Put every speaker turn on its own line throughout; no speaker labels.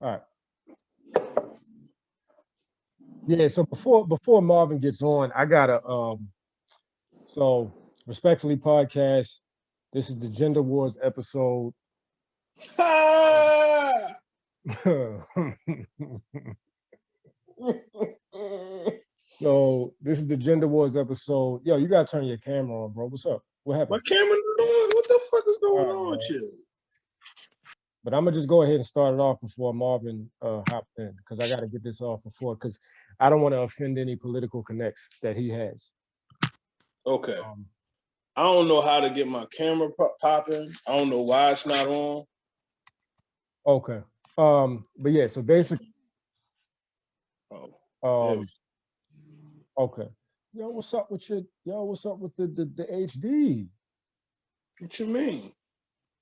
All right. Yeah. So before Marvin gets on, I gotta so respectfully podcast. This is the Gender Wars episode. So this is the Gender Wars episode. Yo, you gotta turn your camera on, bro. What's up? What
My
happened?
camera not on. What the fuck is
All
going
right,
on
man.
with you?
But I'm gonna just go ahead and start it off before Marvin hops in because I got to get this off before because I don't want to offend any political connects that he has.
Okay.
Um,
I don't know how to get my camera popping. I don't know why it's not on.
okay. But yeah, so basically,
Oh,
um, okay. Yo, what's up with your? Yo, what's up with the HD?
what you mean?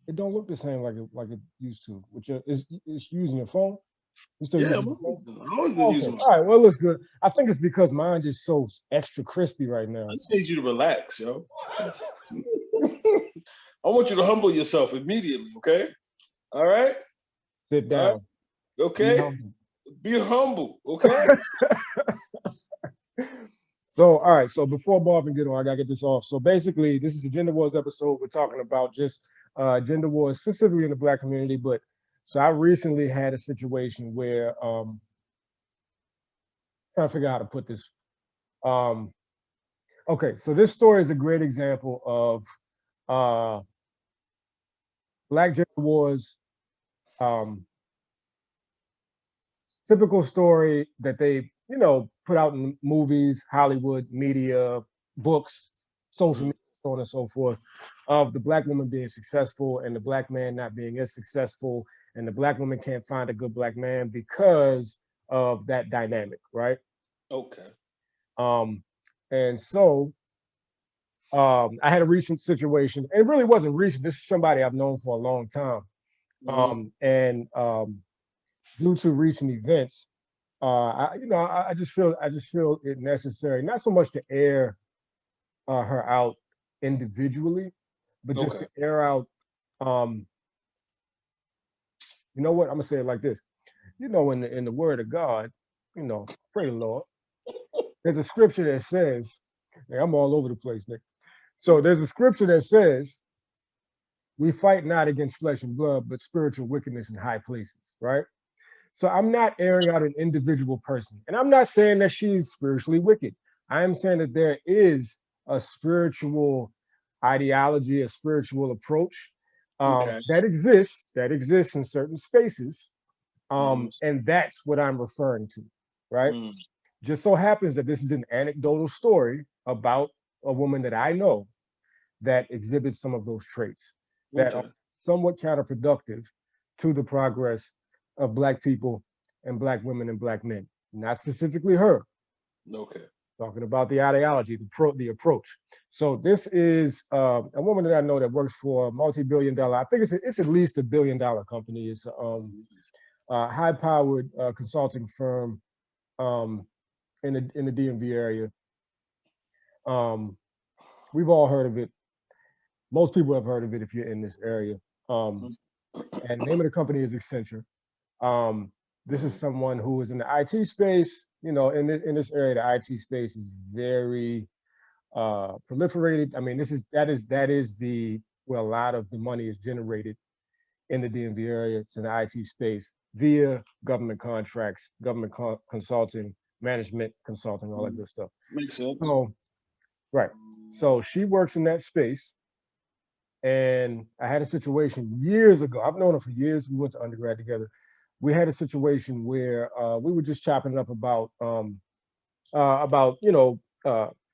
It don't look the same like it used to. With your, it's using your phone. You still
Yeah,
using your phone?
I always been
Okay.
using my.
All right. Well, it looks good. I think it's because mine just so extra crispy right now.
I just need you to relax, yo. I want you to humble yourself immediately, okay? All right?
Sit
All right?
down.
Okay? Be humble, okay?
So, all right. So before Marvin get on, I gotta get this off. So basically, this is a gender wars episode. We're talking about just gender wars specifically in the Black community. But so I recently had a situation where trying to figure out how to put this. Um, okay, so this story is a great example of uh, Black gender wars. Um, Typical story that they put out in movies, Hollywood, media, books, social media, so on and so forth, of the Black woman being successful and the Black man not being as successful, and the Black woman can't find a good Black man because of that dynamic, right?
Okay.
Um, and so I had a recent situation, and it really wasn't recent. This is somebody I've known for a long time, and due to recent events, I just feel it necessary, not so much to air her out individually, but just
Okay.
to air out. Um, you know what? I'm gonna say it like this. In the Word of God, pray the Lord. There's a scripture that says, hey, I'm all over the place, Nick. So there's a scripture that says, "We fight not against flesh and blood, but spiritual wickedness in high places." Right. So I'm not airing out an individual person. And I'm not saying that she's spiritually wicked. I am saying that there is a spiritual ideology, a spiritual approach
Okay.
that exists in certain spaces. And that's what I'm referring to, right? Just so happens that this is an anecdotal story about a woman that I know that exhibits some of those traits that are
Okay.
somewhat counterproductive to the progress of Black people and Black women and Black men. Not specifically her,
Okay.
talking about the ideology, the approach. So this is a woman that I know that works for a multi-billion-dollar. I think it's at least $1 billion company. It's a high-powered consulting firm in the DMV area. Um, we've all heard of it. Most people have heard of it if you're in this area. And the name of the company is Accenture. Um, this is someone who is in the IT space. In this area, the IT space is very proliferated. I mean, that is the where a lot of the money is generated in the DMV area. It's in the IT space via government contracts, government consulting, management consulting, all that good stuff.
Makes sense.
So, right. So she works in that space. And I had a situation years ago. I've known her for years. We went to undergrad together. We had a situation where we were just chopping it up about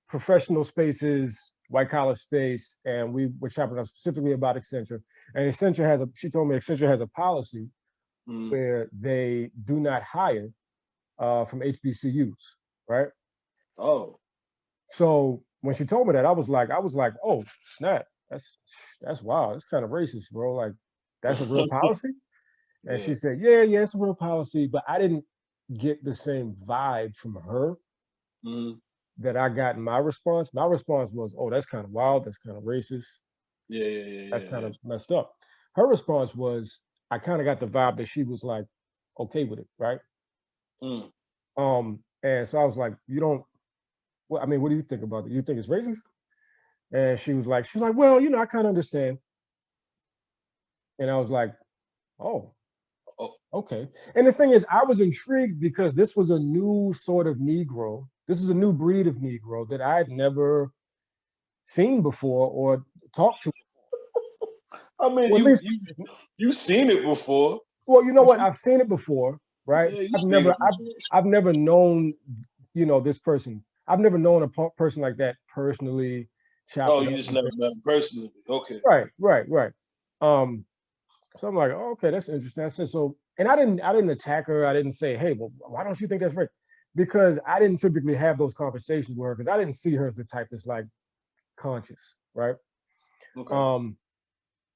professional spaces, white collar space, and we were chopping up specifically about Accenture. And she told me Accenture has a policy where they do not hire from HBCUs, right?
Oh.
So when she told me that, I was like, oh snap, that's wild. That's kind of racist, bro. Like, that's a real policy. And
Yeah.
she said, yeah, it's a real policy, but I didn't get the same vibe from her that I got in my response. My response was, oh, that's kind of wild. That's kind of racist.
Yeah. Yeah.
That's
Yeah.
kind
Yeah.
of messed up. Her response was, I kind of got the vibe that she was like, okay with it, right?
Mm.
And so I was like, you don't. Well, I mean, what do you think about it? You think it's racist? And she was like, well, I kind of understand. And I was like, oh,
Oh,
okay. And the thing is, I was intrigued because this was a new sort of Negro. This is a new breed of Negro that I had never seen before or talked to.
I mean,
Or at least,
you seen it before.
well, you know
You
what?
seen-
I've seen it before, right?
yeah, you
I've
seen
never,
it
I've,
before.
I've never known, this person. I've never known a person like that personally, chop
Oh,
it
you
up
just
with
never
them.
met him personally. Okay.
Right, right, right. Um, so I'm like, oh, okay, that's interesting. I said, so, and I didn't attack her. I didn't say, hey, well, why don't you think that's right? Because I didn't typically have those conversations with her because I didn't see her as the type that's like conscious, right?
Okay.
Um,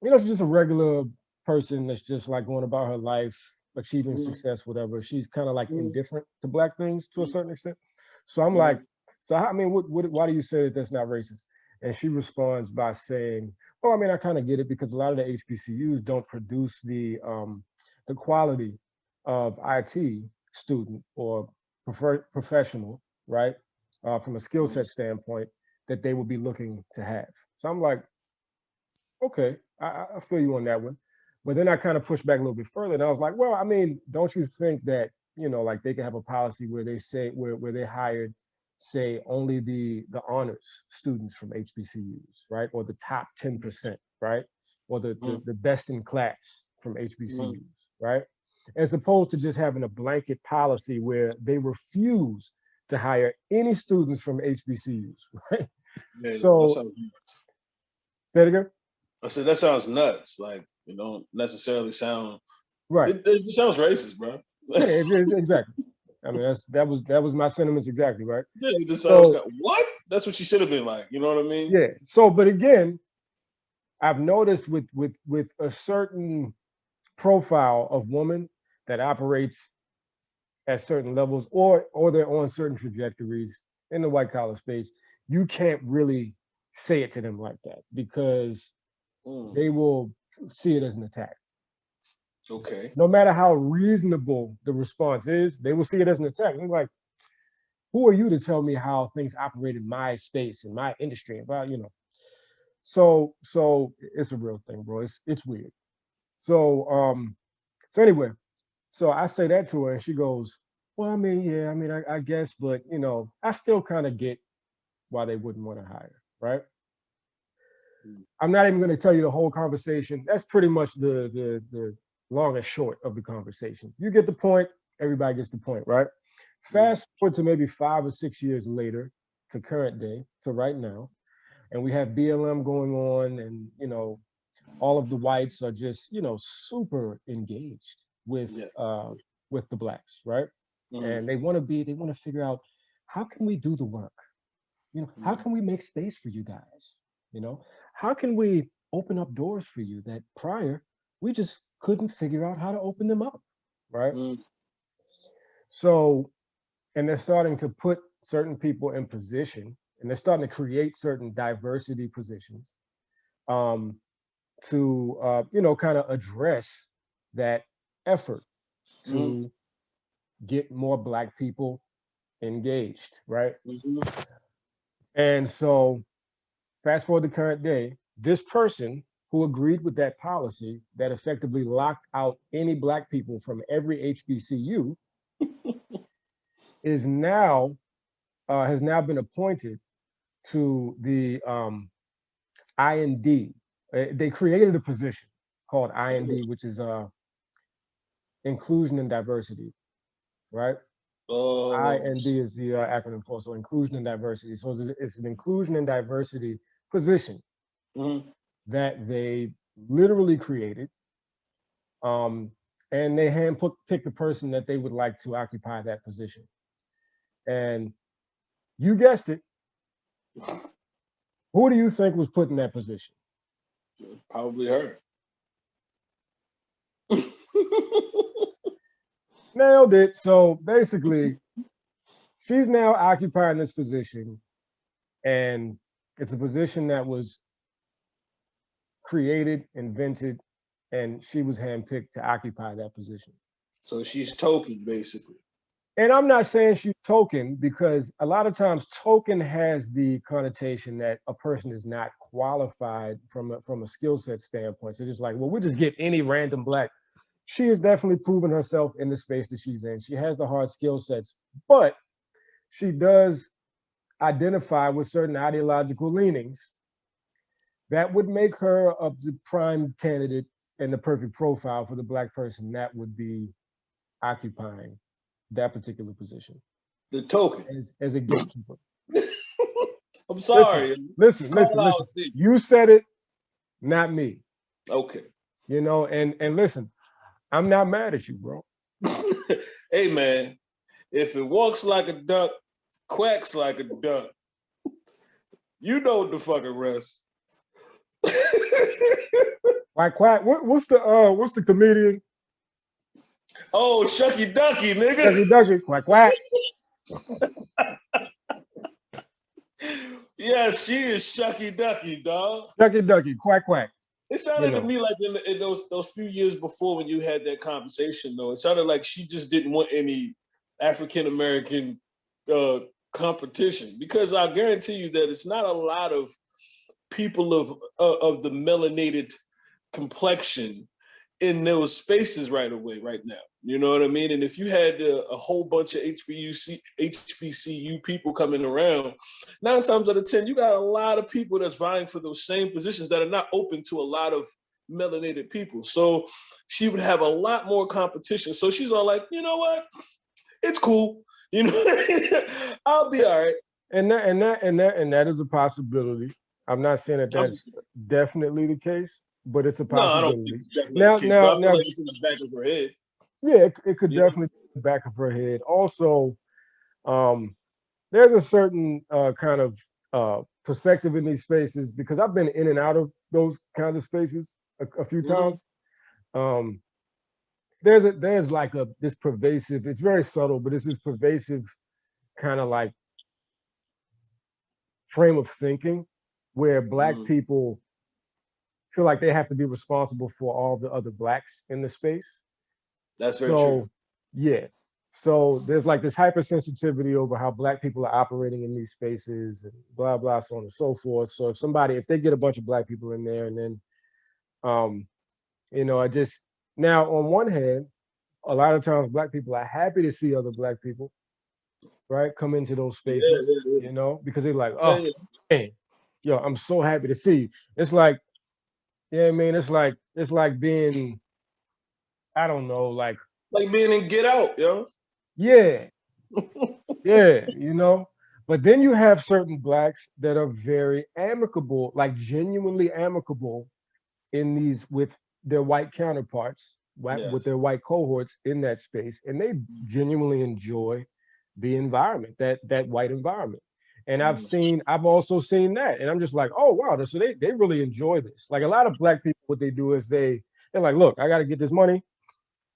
she's just a regular person that's just like going about her life, achieving
Mm,
success, whatever. She's kind of like
mm,
indifferent to black things to a
mm,
certain extent. So I'm like,
mm,
so I mean, why do you say that that's not racist? And she responds by saying, "Well, I mean, I kind of get it because a lot of the HBCUs don't produce the quality of IT student or professional, right, from a skill
mm,
set standpoint that they would be looking to have." So I'm like, okay, I feel you on that one. But then I kind of pushed back a little bit further, and I was like, well, I mean, don't you think that like they could have a policy where they say where they hired, say, only the honors students from HBCUs, right, or the top 10%, right, or
mm,
the best in class from
mm.
HBCUs, right, as opposed to just having a blanket policy where they refuse to hire any students from HBCUs, right?
Yeah, that
So
sounds nuts.
say it again.
I said that sounds nuts. Like it don't necessarily sound.
Right.
It sounds racist, bro.
Yeah, exactly. I mean, that was my sentiments exactly, right?
Yeah, it just sounds
So
kind. What? That's what you should have been like. You know what I mean?
yeah. So, but again, I've noticed with a certain profile of woman that operates at certain levels, or they're on certain trajectories in the white collar space, you can't really say it to them like that because
Mm,
they will see it as an attack.
okay.
No matter how reasonable the response is, they will see it as an attack. They're like, who are you to tell me how things operate in my space in my industry about so it's a real thing, bro. It's weird. So anyway, so I say that to her and she goes, well, I mean, yeah, I mean, I guess, but I still kind of get why they wouldn't want to hire, right?
Mm,
I'm not even going to tell you the whole conversation. That's pretty much the long and short of the conversation. You get the point, everybody gets the point, right?
mm,
Fast forward to maybe 5 or 6 years later to current day, to right now, and we have BLM going on, and all of the whites are just super engaged
yeah.
with the blacks, right?
Mm,
And they want to figure out how can we do the work. How
mm,
can we make space for you guys? You know, how can we open up doors for you that prior we just couldn't figure out how to open them up, right?
mm,
So, and they're starting to put certain people in position, and they're starting to create certain diversity positions um, to kind of address that effort
mm,
to get more black people engaged, right?
mhm,
And so fast forward to current day, this person who agreed with that policy that effectively locked out any black people from every HBCU is now has now been appointed to the IND. They created a position called IND, which is inclusion and diversity, right?
oh,
IND is the acronym for so inclusion and diversity. So it's an inclusion and diversity position
mhm,
that they literally created, um, and they pick the person that they would like to occupy that position. And you guessed it, who do you think was put in that position?
probably her.
Nailed it. So basically, she's now occupying this position, and it's a position that was created, invented, and she was handpicked to occupy that position.
So she's token, basically.
And I'm not saying she's token because a lot of times token has the connotation that a person is not qualified from a skill set standpoint. So just like, well, we'll just get any random black. She has definitely proven herself in the space that she's in. She has the hard skill sets, but she does identify with certain ideological leanings that would make her the prime candidate and the perfect profile for the black person that would be occupying that particular position.
The token.
As a gatekeeper.
I'm sorry.
Listen. You said it, not me.
Okay.
You know, and listen, I'm not mad at you, bro.
Hey man, if it walks like a duck, quacks like a duck, you know the fucking rest.
Quack quack. What's the comedian?
Oh, Shucky Ducky, nigga.
Shucky Ducky, quack quack.
Yeah, she is Shucky Ducky, dog.
Shucky Ducky, quack quack.
It sounded to me like in those few years before when you had that conversation, though, it sounded like she just didn't want any African American competition, because I guarantee you that it's not a lot of people of the melanated complexion in those spaces right now. You know what I mean? And if you had a whole bunch of HBCU people coming around, 9 times out of 10, you got a lot of people that's vying for those same positions that are not open to a lot of melanated people. So she would have a lot more competition. So she's all like, you know what? It's cool. You know, I'll be all right.
And that is a possibility. I'm not saying that that's definitely the case, but it's a possibility.
No, I don't think it's definitely the case. Now, it's in the back of her head.
Yeah, it could definitely be in the back of her head. Also, there's a certain kind of perspective in these spaces, because I've been in and out of those kinds of spaces a few times. There's like this pervasive, it's very subtle, but it's this pervasive kind of like frame of thinking where black people feel like they have to be responsible for all the other blacks in the space.
That's very true.
Yeah. So there's like this hypersensitivity over how black people are operating in these spaces and blah, blah, so on and so forth. So if they get a bunch of black people in there and then, now on one hand, a lot of times black people are happy to see other black people, right, come into those spaces, you know, because they're like, oh, man, yo, I'm so happy to see you. It's like, yeah, I mean, it's like being, I don't know, like
being in Get Out, yo.
Yeah. Yeah, you know. But then you have certain blacks that are very amicable, like genuinely amicable in these with their white counterparts, with their white cohorts in that space, and they genuinely enjoy the environment, that white environment. And I've also seen that, and I'm just like, oh wow, so they really enjoy this. Like a lot of black people, what they do is they're like, look, I got to get this money.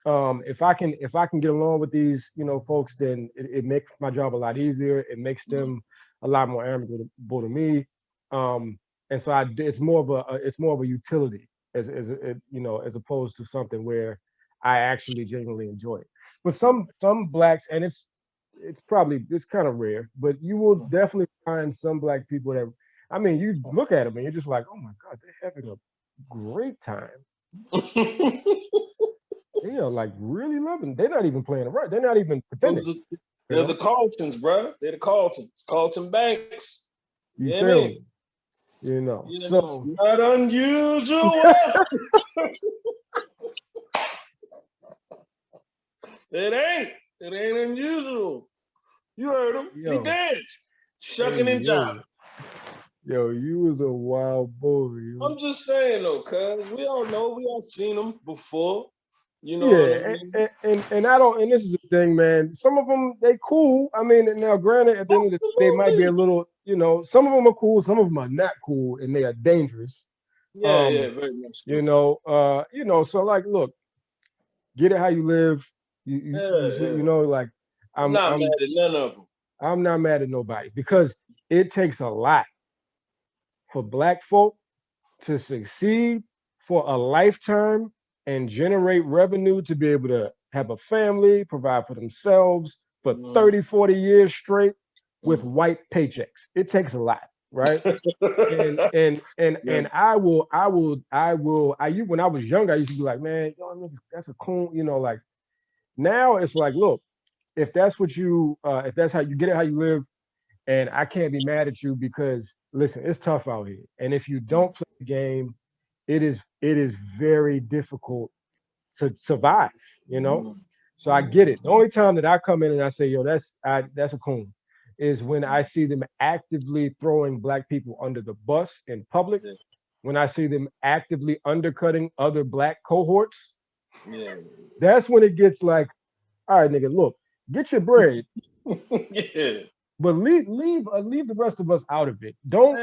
If I can get along with these, you know, folks, then it makes my job a lot easier. It makes them a lot more amicable to me. And so it's more of a utility as as opposed to something where I actually genuinely enjoy it. But some blacks, and it's kind of rare, but you will definitely find some black people that, I mean, you look at them and you're just like, oh my God, they're having a great time. They are like really loving. They're not even playing around. They're not even pretending.
They're the Carltons, bro. They're the Carltons. Carlton Banks.
You feel me? You know. So
not unusual. It ain't unusual. You heard him. He danced. Shucking and jiving.
Yo, you was a wild boy.
I'm just saying though, cuz we all know, we all seen them before. You know,
and I don't, and this is the thing, man. Some of them, they cool. I mean, now granted, at the end of the day, they might be a little, you know, some of them are cool, some of them are not cool, and they are dangerous.
Very much.
You know, so like, look, get it how you live. You know, like
I'm not mad at none of them.
I'm not mad at nobody, because it takes a lot for black folk to succeed for a lifetime and generate revenue to be able to have a family, provide for themselves for 30, 40 years straight with white paychecks. It takes a lot, right? And when I was younger, I used to be like, man, that's a cool, like now it's like, look, if that's what you if that's how you get it, how you live, and I can't be mad at you because listen, it's tough out here. And if you don't play the game, it is very difficult to survive, So I get it. The only time that I come in and I say, yo, that's a coon, is when I see them actively throwing black people under the bus in public, when I see them actively undercutting other black cohorts.
Yeah.
That's when it gets like, all right, nigga, look, get your bread.
Yeah.
But leave the rest of us out of it. Don't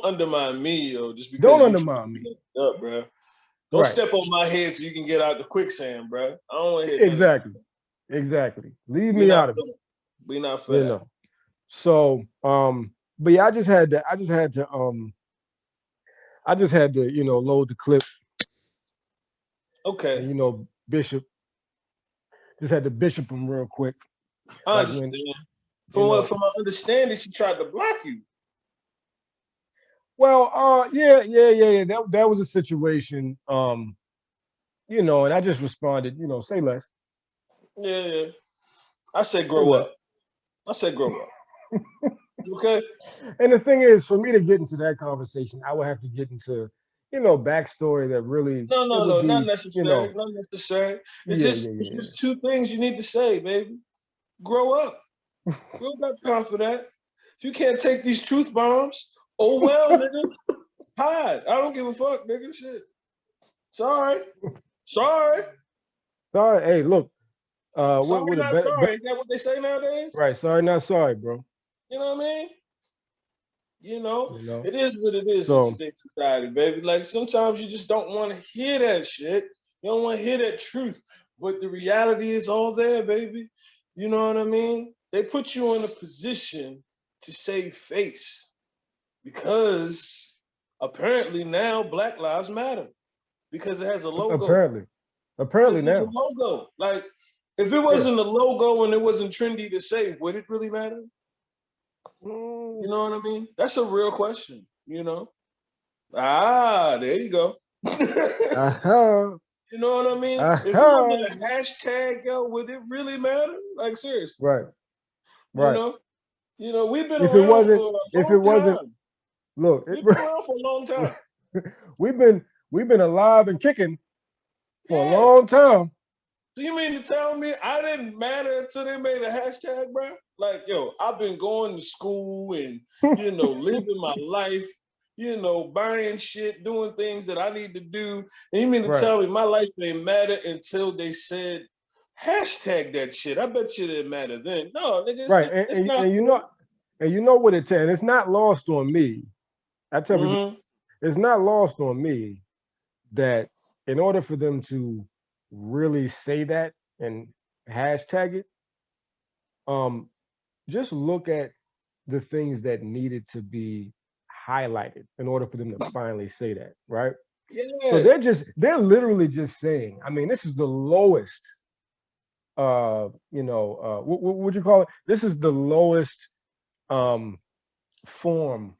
undermine me, yo. Just because
don't undermine me,
up, bro. Don't step on my head so you can get out the quicksand, bro. I don't want to hear
Exactly. Leave me out of it.
We not for that.
So, but yeah, I just had to, load the clip.
Okay.
And, Bishop. Just had to bishop him real quick.
I understand. From my understanding, she tried to block you.
Well, yeah. That was a situation. And I just responded, say less.
Yeah. I said grow up. Okay.
And the thing is, for me to get into that conversation, I would have to get into, backstory that really.
No, not necessary. Not necessary. It's just two things you need to say, baby. Grow up. We don't got time for that. If you can't take these truth bombs, oh well, nigga. Hide. I don't give a fuck, nigga. Shit. Sorry.
Hey, look.
Sorry, not sorry. Is that what they say nowadays?
Right. Sorry, not sorry, bro.
You know what I mean? It is what it is in today's society, baby. Like sometimes you just don't want to hear that shit. You don't want to hear that truth. But the reality is all there, baby. You know what I mean? They put you in a position to save face because apparently now Black Lives Matter because it has a logo.
Apparently now.
A logo. Like if it wasn't a logo and it wasn't trendy to say, would it really matter? You know what I mean? That's a real question, There you go. You know what I mean? If it wasn't a hashtag, yo, would it really matter? Like seriously.
Right.
We've been around for a long time.
Look,
we've been around for a long time.
we've been alive and kicking for a long time.
So you mean to tell me I didn't matter until they made a hashtag, bro? Like, yo, I've been going to school and, living my life, buying shit, doing things that I need to do. And you mean to tell me my life didn't matter until they said hashtag that shit? I bet you it didn't matter then. No, nigga.
And you know what it takes. It's not lost on me. I tell people, it's not lost on me that in order for them to really say that and hashtag it, just look at the things that needed to be highlighted in order for them to finally say that, right?
Yeah.
So they're literally just saying, I mean, this is the lowest, what would you call it? This is the lowest form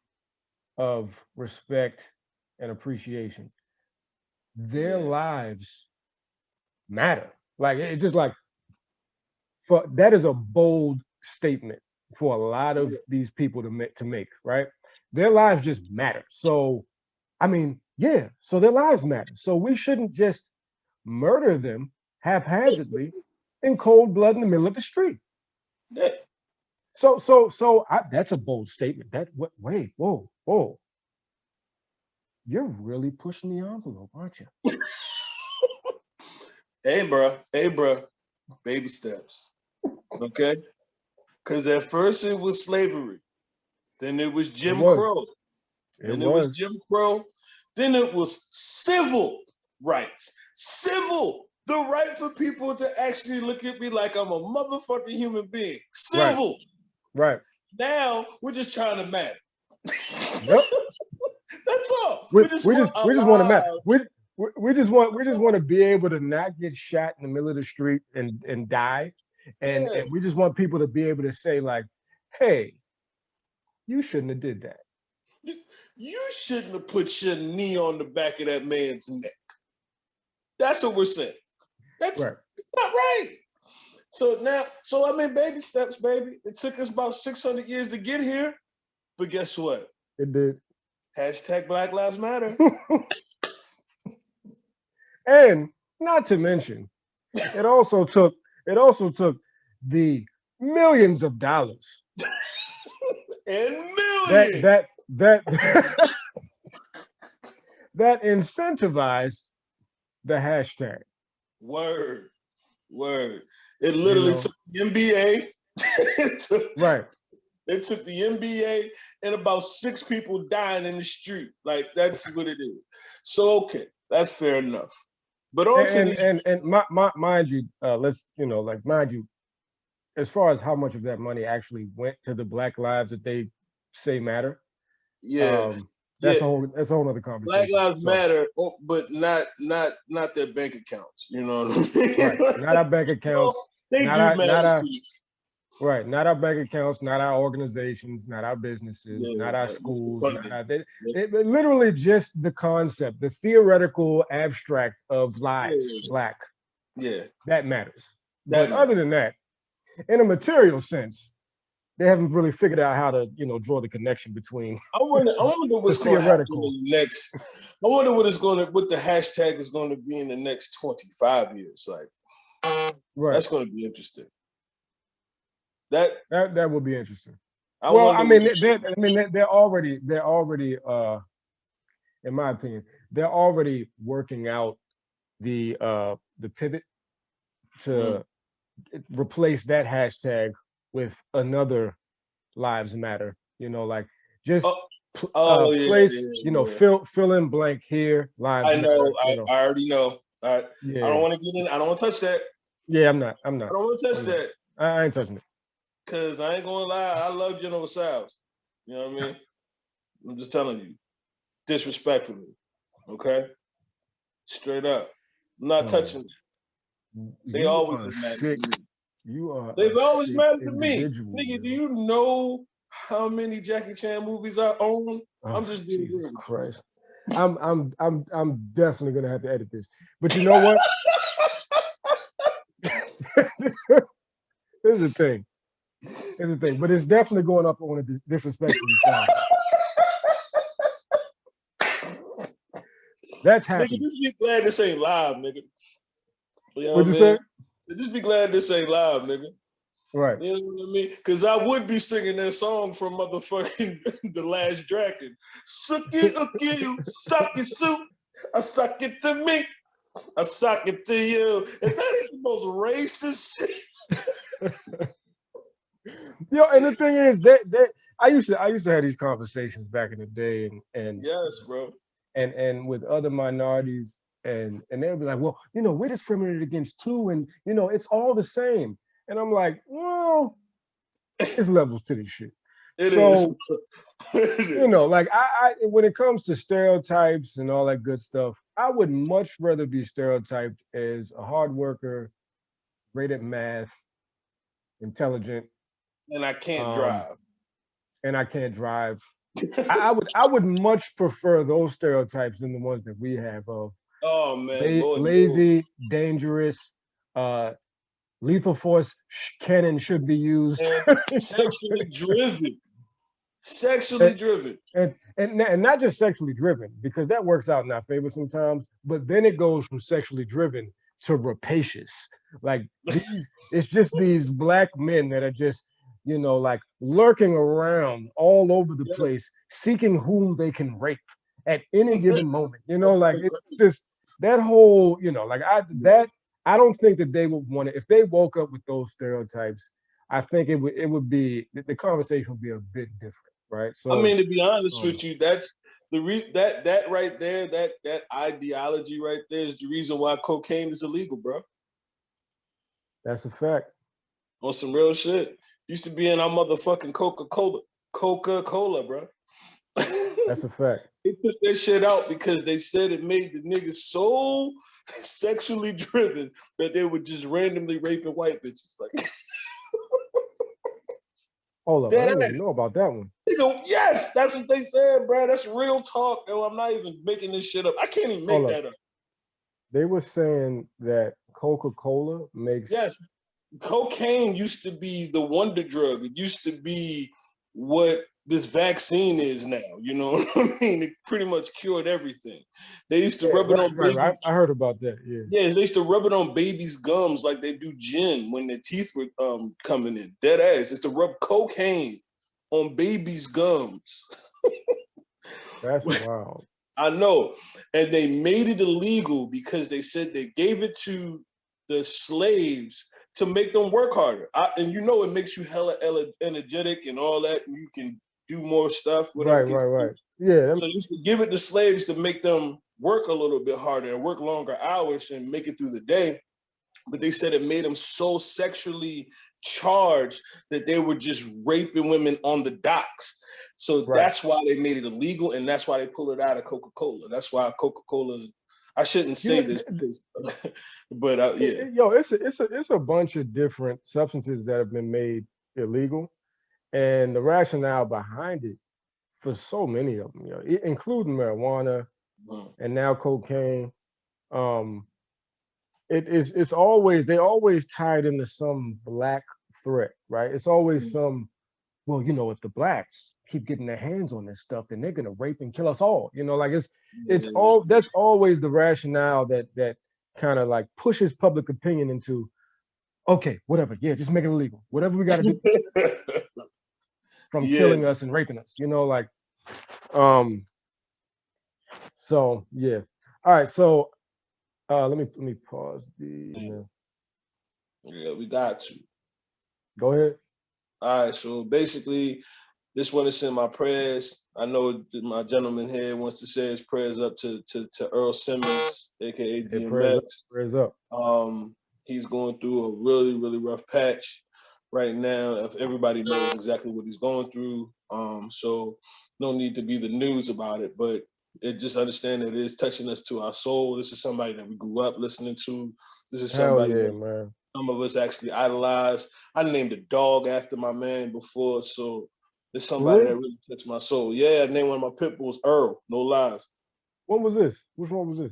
of respect and appreciation. Their lives matter. Like it's just like that is a bold statement for a lot of these people to make, right? Their lives just matter. So, I mean, so their lives matter. So we shouldn't just murder them haphazardly in cold blood in the middle of the street. So that's a bold statement. Wait, whoa. You're really pushing the envelope, aren't you?
Hey, bro. Baby steps. Okay? Because at first it was slavery. Then it was Jim Crow. Then it was Jim Crow. Then it was civil rights. The right for people to actually look at me like I'm a motherfucking human being. Civil.
Right.
Now we're just trying to matter.
Yep.
That's all.
We just want to matter. we just want to be able to not get shot in the middle of the street and die, and
Yeah.
we just want people to be able to say like, hey, you shouldn't have did that.
You shouldn't have put your knee on the back of that man's neck. That's what we're saying. That's
Right.
not right. So now, I mean, baby steps, baby. It took us about 600 years to get here, but guess what?
It did.
Hashtag Black Lives Matter.
And not to mention, it also took the millions of dollars
And
that
millions.
that that incentivized the hashtag.
Word. It
You
literally
know,
took the NBA.
right.
It took the NBA and about 6 people dying in the street. Like, that's what it is. So, okay, that's fair enough. But on to the
And mind you, let's like mind you, as far as how much of that money actually went to the Black lives that they say matter,
yeah,
that's
yeah.
a whole other
Black
conversation.
Lives
So,
Matter, but not their bank accounts. You know what I mean?
right, not our bank accounts,
They
not
do
our
matter to you.
right, not our bank accounts, not our organizations, not our businesses, not our schools, not our, literally just the concept, the theoretical abstract of lives, Black,
Yeah,
that matters.
that
But
matters.
other than that, in a material sense, they haven't really figured out how to, draw the connection between
I wonder
the
what's going to happen in
theoretical.
the next. I wonder what the hashtag is going to be in the next 25 years. Like,
Right.
that's going to be interesting. That
would be interesting.
I
Well, I
wonder.
mean, they're already, in my opinion, they're already working out the pivot to replace that hashtag with another Lives Matter. Like just place, fill in blank here. Lives
I know.
Matter.
I already know. I
Yeah.
don't want to get in. I don't want to touch that.
Yeah, I'm not.
I don't want to touch that.
I ain't touching it.
Cause I ain't gonna lie, I love General Salves. You know what I mean? I'm just telling you, disrespectfully. Okay, straight up. I'm not touching it. They always been mad at me.
You are.
They've always mattered to me. Nigga, do you know how many Jackie Chan movies I own? I'm just being
Jesus Christ. I'm definitely gonna have to edit this. But you know what? Here's the thing. But it's definitely going up on a disrespectful side. That's happening.
Nigga, just be glad this ain't live, nigga. You know
What'd you say?
Just be glad this ain't live, nigga.
Right.
You know what I mean? Because I would be singing that song from motherfucking The Last Dragon. Suck it, okay, you suck it, Snoop. I suck it to me. I suck it to you. And that is the most racist shit.
And the thing is that I used to have these conversations back in the day, and
yes, bro.
And with other minorities, and they'll be like, well, we're discriminated against too, and it's all the same. And I'm like, well, it's levels to this shit.
It is.
Like I when it comes to stereotypes and all that good stuff, I would much rather be stereotyped as a hard worker, great at math, intelligent,
and I can't drive.
And I can't drive. I would much prefer those stereotypes than the ones that we have of lazy, dangerous, lethal force cannon should be used.
Sexually driven. Sexually driven.
And not just sexually driven, because that works out in our favor sometimes, but then it goes from sexually driven to rapacious. Like it's just these Black men that are just, like lurking around all over the place, seeking whom they can rape at any given moment. Like it's just that whole, like I don't think that they would want it. If they woke up with those stereotypes, I think it would be, the conversation would be a bit different, right? So
I mean, to be honest with you, that's the that right there, that ideology right there is the reason why cocaine is illegal, bro.
That's a fact.
On some real shit. Used to be in our motherfucking Coca-Cola, bro.
That's a fact.
They took that shit out because they said it made the niggas so sexually driven that they were just randomly raping white bitches. Like,
Hold up, I
dead
didn't
ass.
even know about that one.
Nigga, yes, that's what they said, bro. That's real talk. Yo, I'm not even making this shit up. I can't even make
Hold up.
that up.
They were saying that Coca-Cola makes
Yes, cocaine used to be the wonder drug. It used to be what this vaccine is now. You know what I mean? It pretty much cured everything. They used to rub it on babies.
I heard about that. Yeah.
Yeah, they used to rub it on babies' gums like they do gin when their teeth were coming in. Dead ass. It's to rub cocaine on babies' gums.
That's wild.
I know. And they made it illegal because they said they gave it to the slaves to make them work harder. And you know it makes you hella energetic and all that, and you can do more stuff.
Right. Yeah.
So they used to give it to slaves to make them work a little bit harder and work longer hours and make it through the day. But they said it made them so sexually charged that they were just raping women on the docks. So that's why they made it illegal, and that's why they pulled it out of Coca-Cola. That's why Coca-Cola. I shouldn't say this, but yeah.
Yo, it's a bunch of different substances that have been made illegal, and the rationale behind it for so many of them, including marijuana and now cocaine. It's always they always tie it into some black threat, right? It's always some, well, if the blacks keep getting their hands on this stuff, then they're gonna rape and kill us all. Like it's all that's always the rationale that kind of like pushes public opinion into, okay, whatever, yeah, just make it illegal. Whatever we gotta do from killing us and raping us, so yeah. All right, so let me pause the
Yeah, we got to.
Go ahead.
All right, so basically, just want to send my prayers. I know my gentleman here wants to say his prayers up to Earl Simmons, aka DMX.
Prayers up.
He's going through a really, really rough patch right now. If everybody knows exactly what he's going through, so no need to be the news about it, but just understand that it is touching us to our soul. This is somebody that we grew up listening to. This is somebody that
man.
Some of us actually idolize. I named a dog after my man before, so it's somebody that really touched my soul. Yeah, I named one of my pit bulls Earl. No lies.
When was this? Which one was this?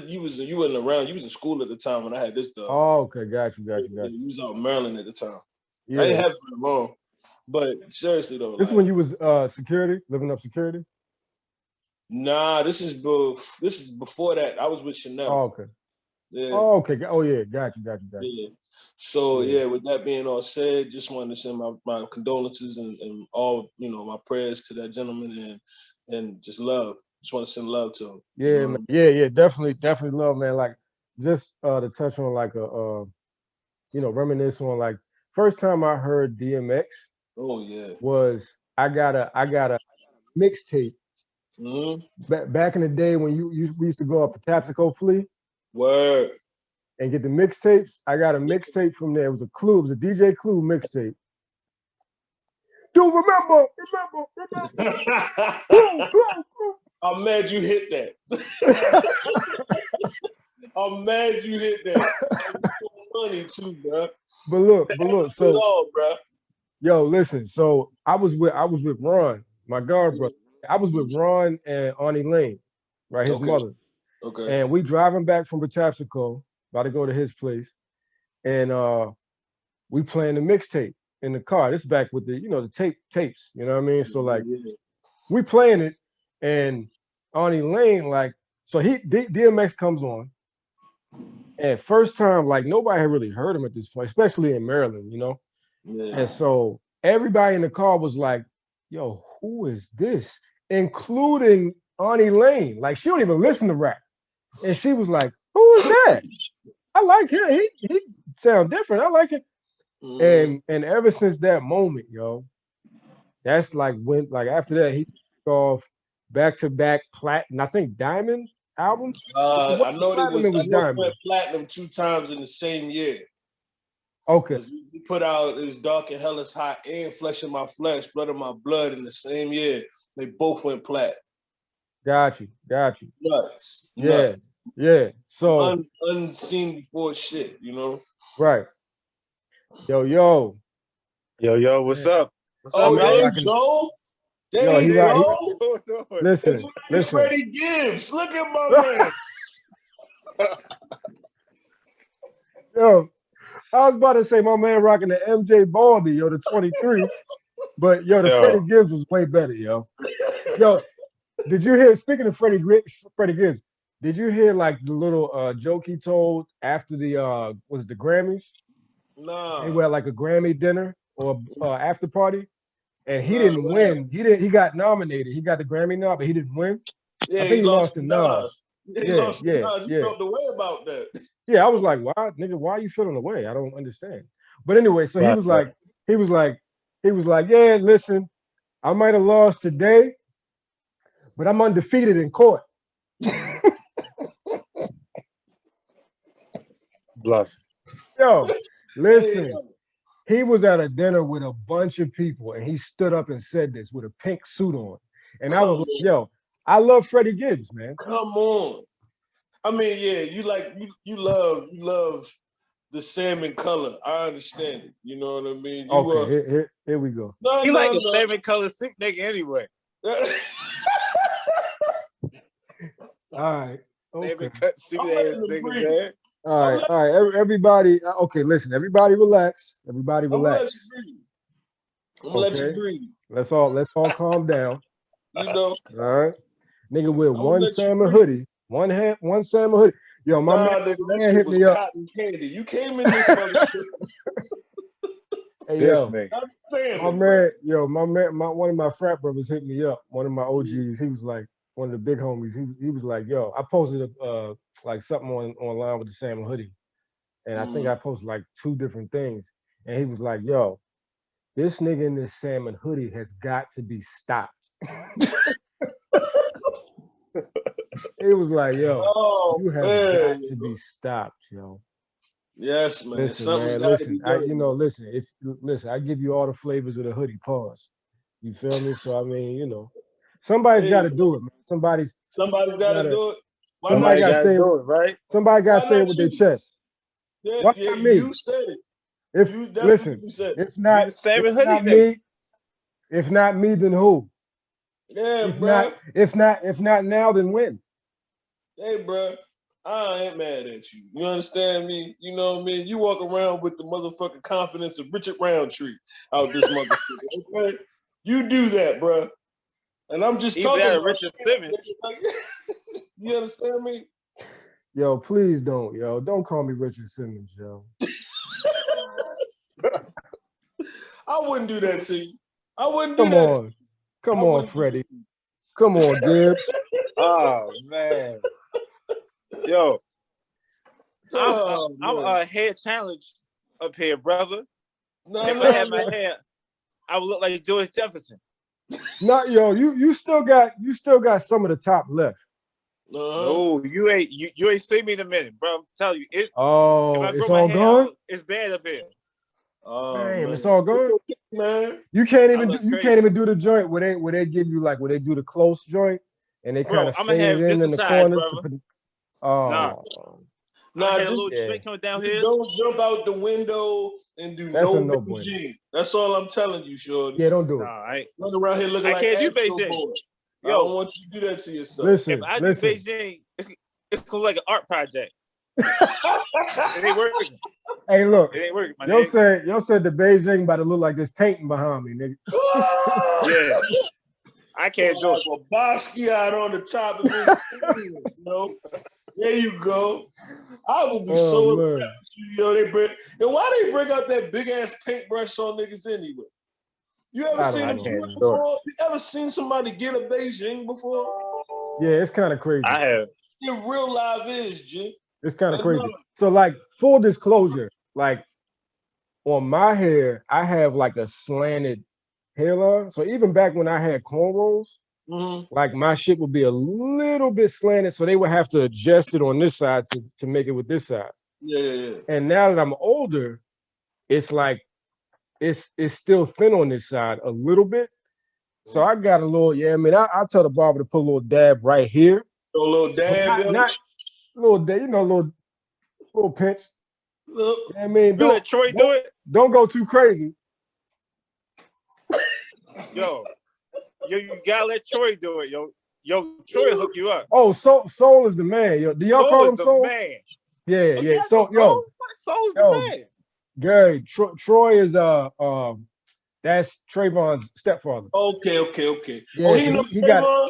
You wasn't around. You was in school at the time when I had this dog.
Oh, okay, got you.
You was out in Maryland at the time.
Yeah.
I didn't have it for long, but seriously though,
this is when you was security, living up security.
Nah, this is before that. I was with Chanel.
Oh, okay.
Yeah.
Oh, okay. Oh, yeah. Got you.
Yeah. So yeah, with that being all said, just wanted to send my condolences and all my prayers to that gentleman and just love. Just want to send love to him.
Yeah, man. Yeah, definitely love, man. Like just to touch on like reminisce on like first time I heard DMX.
Oh yeah.
Was I got a mixtape. Back in the day when we used to go up to Tapsico Flea.
Word.
And get the mixtapes. I got a mixtape from there. It was a DJ Clue mixtape. Do remember.
I'm mad you hit that. I'm mad you hit that. It's so funny too, bro.
But look, so
bro.
Yo, listen. So I was with Ron, my god brother. I was with Ron and Arnie Lane, right? His mother.
Okay.
And we driving back from Patapsco, about to go to his place, and we playing the mixtape in the car. This back with the the tapes. You know what I mean? So like we playing it, and Arnie Lane so DMX comes on, and first time like nobody had really heard him at this point, especially in Maryland,
Yeah.
And so everybody in the car was like, "Yo, who is this?" Including Arnie Lane. Like she don't even listen to rap. And she was like, "Who is that? I like him. He sound different. I like it." And ever since that moment, that's like when after that he took off back-to-back platinum. I think diamond albums.
I know it went platinum 2 times in the same year.
Okay.
He put out his Dark and Hell is Hot and Flesh of My Flesh, Blood of My Blood in the same year. They both went plat.
Got you.
Nuts.
Yeah,
Nuts.
yeah. So
Unseen before shit, you know?
right. Yo,
Yo, what's
man,
up? What's
Oh,
up,
man
there
brother?
you
rocking.
go.
Yo,
There
he
you
rock. He,
go.
What you doing?
It's
listen,
like
listen.
Freddie Gibbs. Look at my man.
Yo, I was about to say my man rocking the MJ Baldy, yo, the 23, but yo, the Freddie
Yo,
Gibbs was way better, yo. Yo, did you hear? Speaking of Freddie Gibbs, did you hear like the little joke he told after the was it the Grammys? They
Nah,
were at like a Grammy dinner or after party, and he
nah,
didn't
what happened?
win. He didn't. He got nominated. He got the Grammy nod, but he didn't win. I
Yeah,
think
he
he
lost
lost to
to
Nas.
Nas. Yeah, he
Yeah,
lost to
yeah,
Nas. You
yeah,
felt the way about that.
yeah. I was like, why, nigga? Why are you feeling away? I don't understand. But anyway, so he
right,
was
right.
like, he was like, he was like, yeah, listen, I might have lost today, but I'm undefeated in court.
Bluff.
Yo,
Hey,
listen. He was at a dinner with a bunch of people and he stood up and said this with a pink suit on. And I
come
was like,
on,
yo, I love Freddie Gibbs, man.
come on. I mean, yeah, you love the salmon color. I understand it. You know what I mean?
Okay, here we go.
No,
He like
no,
a
no.
salmon color sick nigga anyway.
All right. Okay.
Salmon cut suit
I'm letting
ass
him
nigga,
breathe.
man.
All right. All right. Everybody. Okay, listen. Everybody relax. Everybody
I'm gonna let you
relax.
breathe. I'm gonna let you
Okay.
breathe.
Let's all calm down.
You know,
All right. Nigga wear
I'm gonna
one
let you
salmon
breathe.
hoodie. One salmon hoodie. Yo,
Nah, nigga,
my
that
man
shit
hit
was
me up.
cotton candy. You came in this motherfucker.
Hey
This
yo.
nigga.
My man, yo, one of my frat brothers hit me up. One of my OGs, he was like, one of the big homies. He was like, yo, I posted like something online with the salmon hoodie, and I think I posted like 2 different things, and he was like, yo, this nigga in this salmon hoodie has got to be stopped. It was like, yo,
Oh
you have got
man.
to be stopped, yo.
Yes, man.
Listen,
Something's
man,
gotta be
listen.
done.
Listen, I give you all the flavors of the hoodie. Pause. You feel me? So I mean, somebody's got
Hey,
to do it, man. Somebody's
somebody's gotta
gotta
do it. Why
somebody
not
Somebody
got to
you?
gotta
say it.
do it, right?
Somebody got to
Why
say it
not
with their
you?
chest.
Yeah,
Why
yeah,
not me?
you said it.
If
You
listen,
definitely said it.
if
You
not,
the
if
salmon hoodie
not
nigga.
me, if not me, then who?
Yeah,
If not,
bruh.
if not now, then when?
Hey, bruh. I ain't mad at you. You understand me? You know what I mean? You walk around with the motherfucking confidence of Richard Roundtree out this motherfucker. Okay? You do that, bruh. And I'm just
Either
talking
that or
about
Richard Simmons.
shit. Like, you understand me?
Yo, please don't, yo. Don't call me Richard Simmons, yo.
I wouldn't do that to you. I wouldn't do
Come
that.
on. Come
I
on,
wouldn't do
Freddie. Come on, Gibbs.
Oh man. Yo,
Oh,
I'm
man.
a hair challenged up here, brother.
No,
If I
no,
had my
no.
hair, I would look like George Jefferson.
Not yo, you still got some of the top left.
Uh-huh.
No, you ain't seen me in a minute, bro. I'm telling you, if
Oh,
I grow
it's
my
all
hair
gone?
out, it's bad up here.
Oh,
Damn, it's
man.
all gone.
Man.
You can't
I
even
look
you
crazy,
can't even do the joint where they give you like where they do the close joint and they kind
bro.
of
I'm gonna
fade
have
it
just the
in the
sides,
corners to
brother.
put.
Nah,
Oh,
I'm gonna
Nah,
have a
just
little
yeah,
joint coming down
just
here.
don't jump out the window and do
that's a
no
no bueno.
Beijing. That's all I'm telling you, shorty.
Yeah, don't do
Nah,
it.
Run around here looking
I
like
can't do
Astro
Beijing.
Boy. I don't
Yo,
want you to do that to yourself.
if
Listen,
I do
listen.
Beijing, it's cool like an art project. It ain't working.
Hey, look,
It ain't working, my
y'all
nigga.
said the Beijing about to look like this painting behind me, nigga.
Yeah, I can't do it.
Have a Basquiat on the top of this. You know? There you go. I would be so
man.
upset with you, yo. Why they bring out that big ass paintbrush on niggas anyway? You ever
I
seen
don't
them
know,
do it
man.
before? You ever seen somebody get a Beijing before?
Yeah, it's kind of crazy.
I have.
In real life is, G.
It's kind of
I
crazy.
know.
So, like, full disclosure, like on my hair, I have like a slanted hairline. So even back when I had cornrows, like my shit would be a little bit slanted, so they would have to adjust it on this side to make it with this side.
Yeah.
And now that I'm older, it's like it's still thin on this side a little bit. So I got a little, yeah, I mean, I tell the barber to put a little dab right here.
A little
But
dab, yo.
not a little dab, you know, little pinch.
Look.
You know what I mean?
You let Troy do it?
Don't go too crazy.
Yo, you gotta let Troy do it, yo. Troy hook you up.
Oh, Soul is the man, yo. Do y'all call him Soul?
Man.
Yeah,
Oh,
yeah.
I
So,
know Soul's the man.
Gary, Troy is that's Trayvon's stepfather.
Okay.
Yeah,
Oh, he knows Trayvon?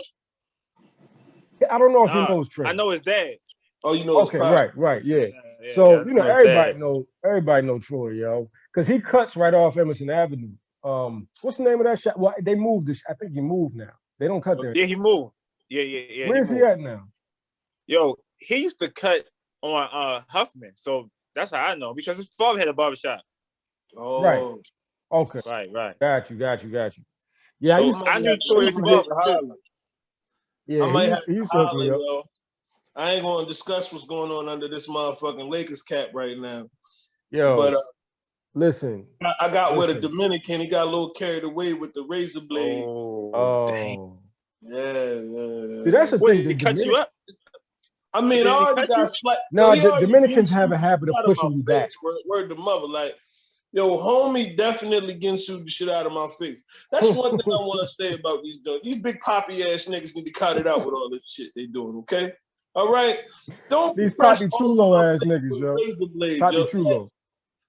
I don't know if he knows Trey.
I know his dad.
Oh, you know his pops.
Right, yeah.
Yeah,
So you know
everybody
know Troy, yo, because he cuts right off Emerson Avenue. What's the name of that shop? Well, they moved. I think he moved now. They don't cut there.
Yeah, he moved. Yeah.
Where's he at now?
Yo, he used to cut on Huffman, so that's how I know because his father had a barbershop.
Oh,
right. Okay.
Right.
Got you. Yeah,
so I knew Troy's father.
Yeah,
I might have
he
to
used to hook
holler,
me up.
yo. I ain't gonna discuss what's going on under this motherfucking Lakers cap right now.
Yo,
but
listen,
I got with a Dominican. He got a little carried away with the razor blade.
Oh,
yeah.
See, that's the thing.
He cut you up.
I mean, I already got slapped.
No, Dominicans have a habit of pushing you back.
Word to mother, like, yo, homie definitely Ginsu the shit out of my face. That's one thing I want to say about these dudes. These big poppy ass niggas need to cut it out with all this shit they doing, okay? All right? Don't
these poppy chulo ass niggas, yo. Poppy chulo.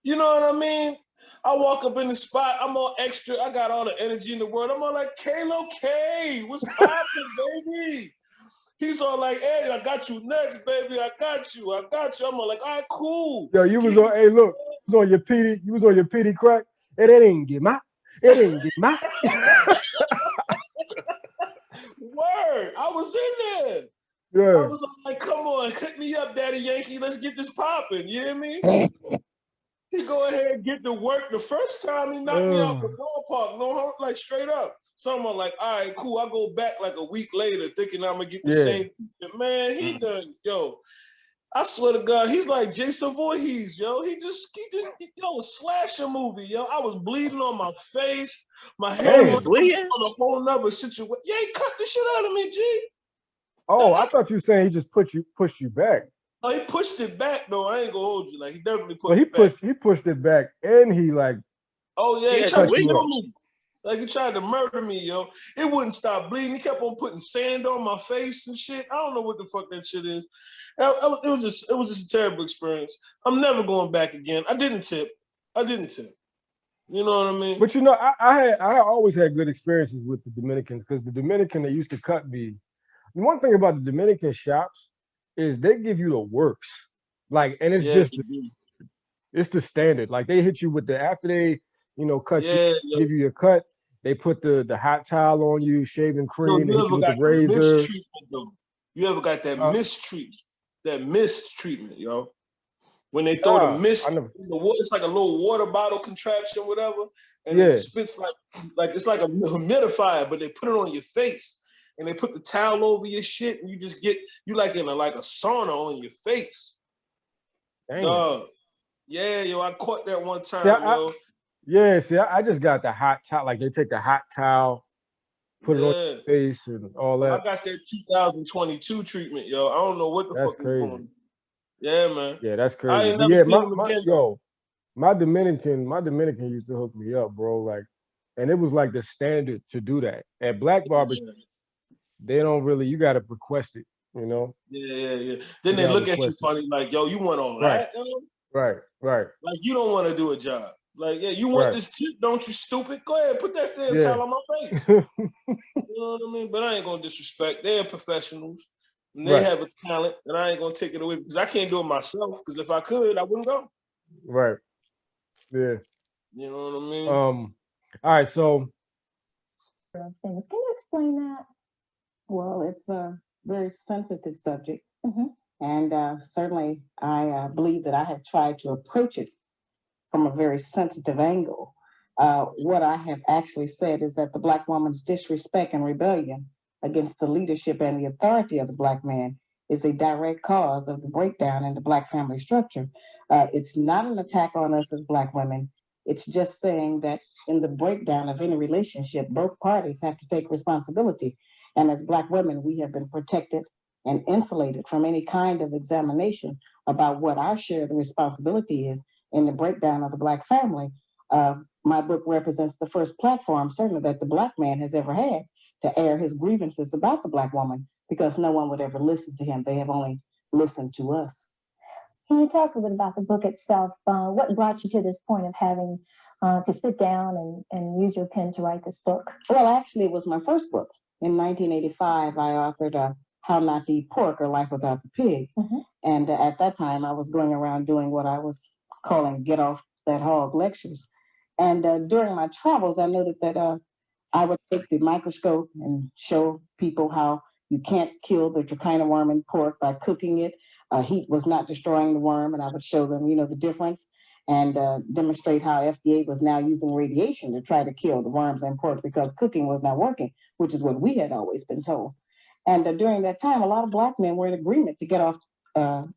You know what I mean? I walk up in the spot, I'm all extra. I got all the energy in the world. I'm all like, Kalo K, what's poppin', baby? He's all like, hey, I got you next, baby. I got you. I'm all like, all right, cool.
Yo, you was on, hey, look, you was on your PD crack. It ain't get my.
Word, I was in there.
Yeah.
I was like, come on, cut me up, Daddy Yankee. Let's get this popping. You hear me? He go ahead and get to work. The first time he knocked me out the ballpark, no, like straight up. So I'm like, all right, cool. I go back like a week later thinking I'm going to get the same. Man, he done, yo. I swear to God, he's like Jason Voorhees, yo. He just a slasher movie, yo. I was bleeding on my face. My hair was on a whole nother situation. Yeah, he cut the shit out of me, G.
Oh, I thought you were saying he just pushed you back.
Oh, he pushed it back though. I ain't gonna hold you. Like he definitely pushed it back.
He pushed it back, and he like.
Oh yeah, he tried to kill me. Like he tried to murder me, yo. It wouldn't stop bleeding. He kept on putting sand on my face and shit. I don't know what the fuck that shit is. It was just a terrible experience. I'm never going back again. I didn't tip. You know what I mean?
But you know, I always had good experiences with the Dominicans because the Dominican that used to cut me. One thing about the Dominican shops is they give you the works, like, and it's it's the standard. Like they hit you with after they cut you, give you your cut. They put the hot towel on you, shaving cream, they hit you with the razor.
You ever got that mistreatment? That mistreatment, yo. When they throw the mist in the water, it's like a little water bottle contraption, whatever, and it spits like it's like a humidifier, but they put it on your face and they put the towel over your shit, and you just get like in a sauna on your face.
Damn.
Yeah, yo, I caught that one time, yo.
See, I just got the hot towel. Like they take the hot towel, put it on your face and all that.
I got that 2022 treatment, yo. I don't know what the fuck is going on. Yeah, man.
Yeah, that's crazy.
I ain't never seen him again,
my Dominican used to hook me up, bro. Like, and it was like the standard to do that. At black barbers, they don't really. You got to request it, you know.
Yeah. Then they look at you funny, like, yo, you want all that?
Right.
Like you don't want to do a job. Like, yeah, you want this tip, don't you, stupid? Go ahead, put that damn towel on my face. You know what I mean? But I ain't gonna disrespect. They're professionals. And they have a talent, and I ain't gonna take it away because I can't do it myself. Because if I could, I wouldn't go.
Right. Yeah.
You know what I mean?
All right. So.
Can you explain that? Well, it's a very sensitive subject, and certainly I believe that I have tried to approach it from a very sensitive angle. What I have actually said is that the Black woman's disrespect and rebellion against the leadership and the authority of the Black man is a direct cause of the breakdown in the Black family structure. It's not an attack on us as Black women. It's just saying that in the breakdown of any relationship, both parties have to take responsibility. And as Black women, we have been protected and insulated from any kind of examination about what our share of the responsibility is in the breakdown of the Black family. My book represents the first platform, certainly, that the Black man has ever had to air his grievances about the Black woman, because no one would ever listen to him. They have only listened to us.
Can you tell us a bit about the book itself? What brought you to this point of having to sit down and use your pen to write this book?
Well, actually, it was my first book. In 1985, I authored How Not to Eat Pork or Life Without the Pig.
Mm-hmm.
And at that time, I was going around doing what I was calling Get Off That Hog lectures. And during my travels, I noted that I would take the microscope and show people how you can't kill the trichina worm in pork by cooking it. Heat was not destroying the worm, and I would show them, the difference, and demonstrate how FDA was now using radiation to try to kill the worms in pork because cooking was not working, which is what we had always been told. And during that time, a lot of Black men were in agreement to get off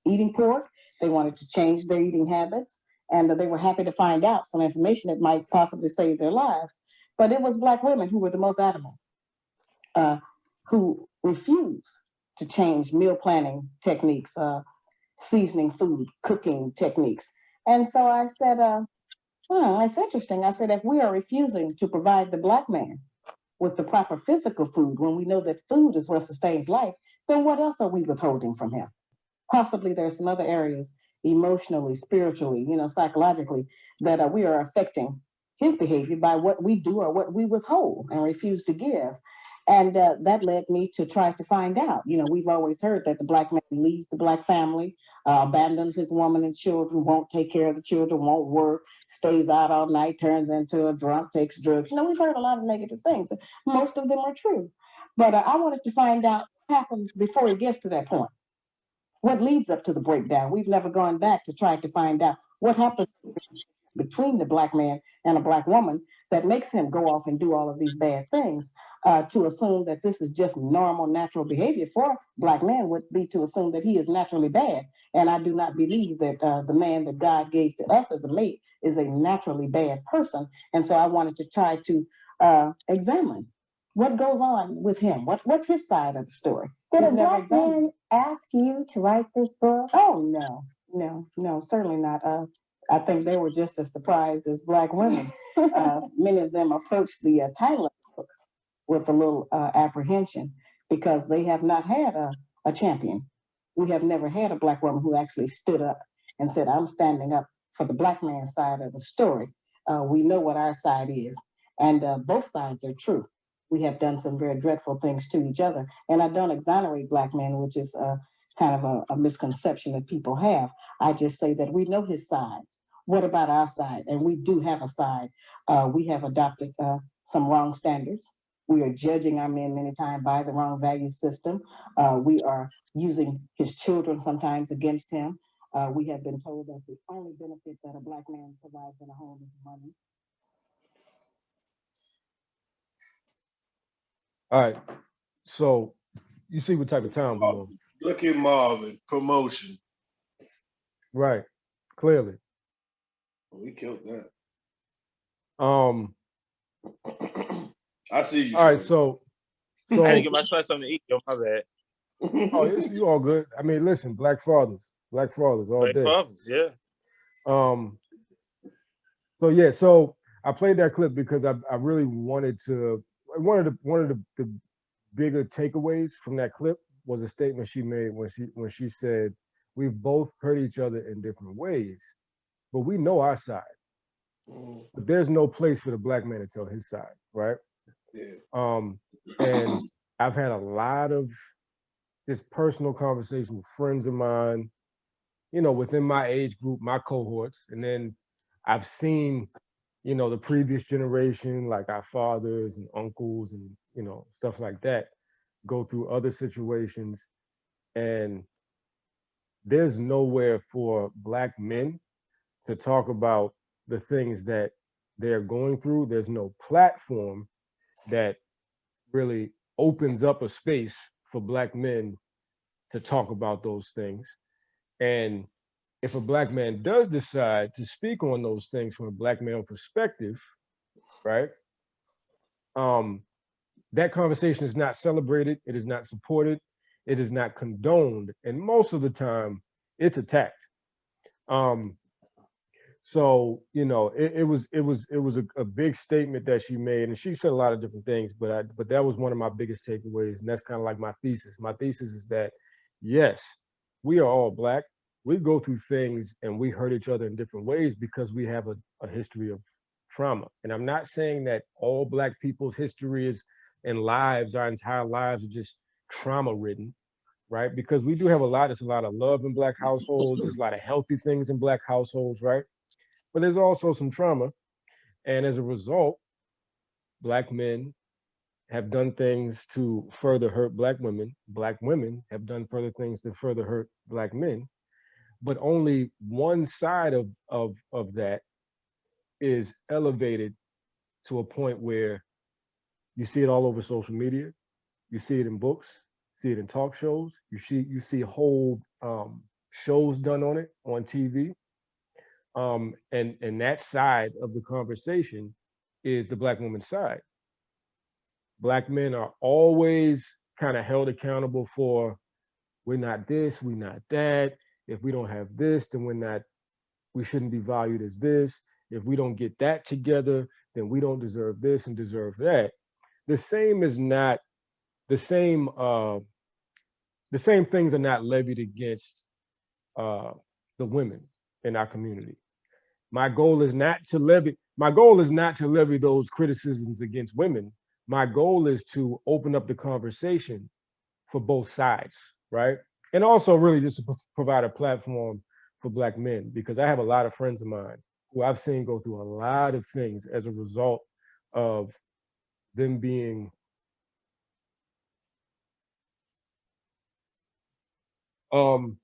eating pork. They wanted to change their eating habits, and they were happy to find out some information that might possibly save their lives. But it was Black women who were the most adamant, who refused to change meal planning techniques, seasoning food, cooking techniques. And so I said, it's interesting. I said, if we are refusing to provide the Black man with the proper physical food when we know that food is what sustains life, then what else are we withholding from him? Possibly there's some other areas, emotionally, spiritually, psychologically, that we are affecting his behavior by what we do or what we withhold and refuse to give. And that led me to try to find out. We've always heard that the Black man leaves the Black family, abandons his woman and children, won't take care of the children, won't work, stays out all night, turns into a drunk, takes drugs. We've heard a lot of negative things. Most of them are true. But I wanted to find out what happens before he gets to that point. What leads up to the breakdown? We've never gone back to try to find out what happens between the Black man and a Black woman that makes him go off and do all of these bad things. To assume that this is just normal, natural behavior for Black men would be to assume that he is naturally bad. And I do not believe that the man that God gave to us as a mate is a naturally bad person. And so I wanted to try to examine what goes on with him. What's his side of the story?
Did a Black man ask you to write this book?
Oh, no, certainly not. I think they were just as surprised as Black women. Many of them approached the title of the book with a little apprehension because they have not had a champion. We have never had a Black woman who actually stood up and said, I'm standing up for the Black man's side of the story. We know what our side is, and both sides are true. We have done some very dreadful things to each other, and I don't exonerate Black men, which is kind of a misconception that people have. I just say that we know his side. What about our side? And we do have a side. We have adopted some wrong standards. We are judging our men many times by the wrong value system. We are using his children sometimes against him. We have been told that the only benefit that a Black man provides in a home is money.
All right. So you see what type of town we're on.
Look at Marvin, promotion.
Right. Clearly.
We killed that.
I
see you.
All right, so
I didn't get my son something to eat. Yo, my bad.
Oh, you all good. I mean, listen, black fathers all day.
Fathers, yeah.
So yeah, so I played that clip because I really wanted to. One of the bigger takeaways from that clip was a statement she made when she said, "We've both hurt each other in different ways, but we know our side. But there's no place for the black man to tell his side, right?"
Yeah.
And I've had a lot of just personal conversation with friends of mine, within my age group, my cohorts, and then I've seen, the previous generation, like our fathers and uncles and, stuff like that, go through other situations. And there's nowhere for black men to talk about the things that they're going through. There's no platform that really opens up a space for black men to talk about those things. And if a Black man does decide to speak on those things from a Black male perspective, right? That conversation is not celebrated, it is not supported, it is not condoned, and most of the time it's attacked. Um, so it was a big statement that she made, and she said a lot of different things, but that was one of my biggest takeaways, and that's kind of like my thesis. My thesis is that yes, we are all Black. We go through things and we hurt each other in different ways because we have a history of trauma. And I'm not saying that all Black people's history is and lives, our entire lives are just trauma ridden, right? Because we do have there's a lot of love in Black households, there's a lot of healthy things in Black households, right? But there's also some trauma. And as a result, Black men have done things to further hurt Black women. Black women have done further things to further hurt Black men. But only one side of that is elevated to a point where you see it all over social media, you see it in books, see it in talk shows, you see whole shows done on it on TV. And that side of the conversation is the Black woman's side. Black men are always kind of held accountable for, we're not this, we're not that. If we don't have this, then we shouldn't be valued as this. If we don't get that together, then we don't deserve this and deserve that. The same is not the same. The same things are not levied against the women in our community. My goal is not to levy those criticisms against women. My goal is to open up the conversation for both sides, right? And also really just to provide a platform for Black men, because I have a lot of friends of mine who I've seen go through a lot of things as a result of them being so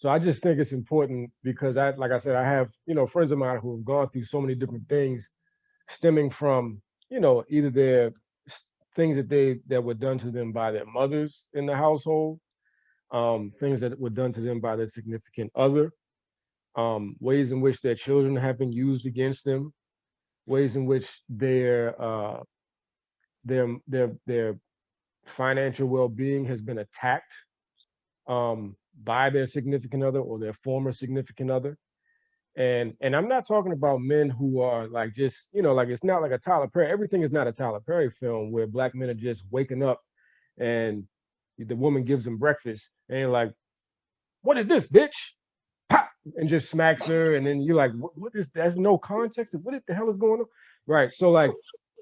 I just think it's important because like I said, I have, friends of mine who have gone through so many different things stemming from, either their things that were done to them by their mothers in the household, things that were done to them by their significant other, ways in which their children have been used against them, ways in which their financial well-being has been attacked by their significant other or their former significant other. And I'm not talking about men who are like just, like it's not like a Tyler Perry. Everything is not a Tyler Perry film where Black men are just waking up and the woman gives them breakfast and like, what is this, bitch? Pop, and just smacks her. And then you're like, what is, there's no context of what the hell is going on? Right. So like,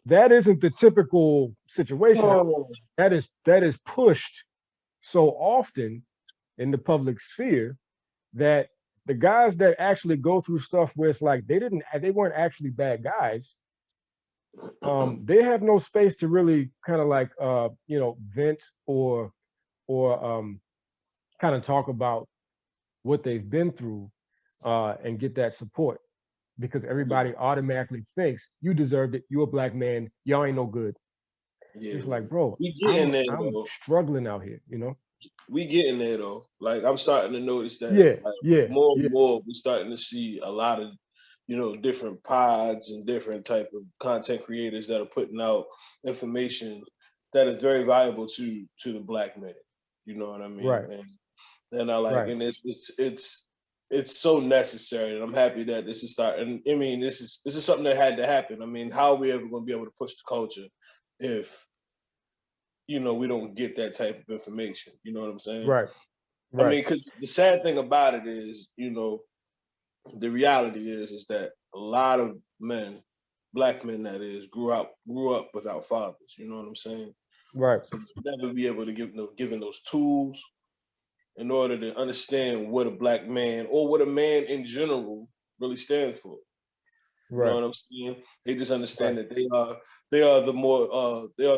that isn't the typical situation. That is pushed so often in the public sphere that the guys that actually go through stuff where it's like they weren't actually bad guys, they have no space to really kind of like vent or kind of talk about what they've been through and get that support, because everybody automatically thinks you deserved it, you're a Black man, y'all ain't no good. Yeah. It's like, bro, I'm struggling out here,
We getting there though. Like I'm starting to notice that. More and more, we're starting to see a lot of, different pods and different type of content creators that are putting out information that is very valuable to the Black man. You know what I mean?
Right.
And I like, and it's so necessary, and I'm happy that this is starting. I mean, this is something that had to happen. I mean, how are we ever going to be able to push the culture if we don't get that type of information? You know what I'm saying?
Right.
I mean, because the sad thing about it is, the reality is that a lot of men, Black men that is, grew up without fathers. You know what I'm saying?
Right.
So never be able to given those tools in order to understand what a Black man or what a man in general really stands for. Right. You know what I'm saying? They just understand that they are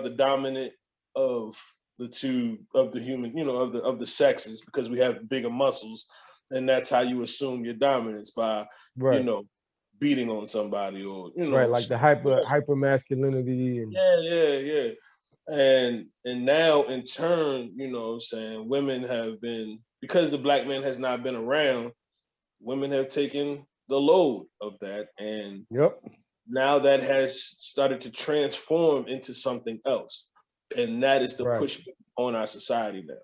the dominant of the two of the human, of the sexes, because we have bigger muscles, and that's how you assume your dominance by beating on somebody or
like the hyper masculinity and
and now in turn, women have been because the black man has not been around, women have taken the load of that, and
Yep.
now that has started to transform into something else, and that is the
Right.
push on our society now.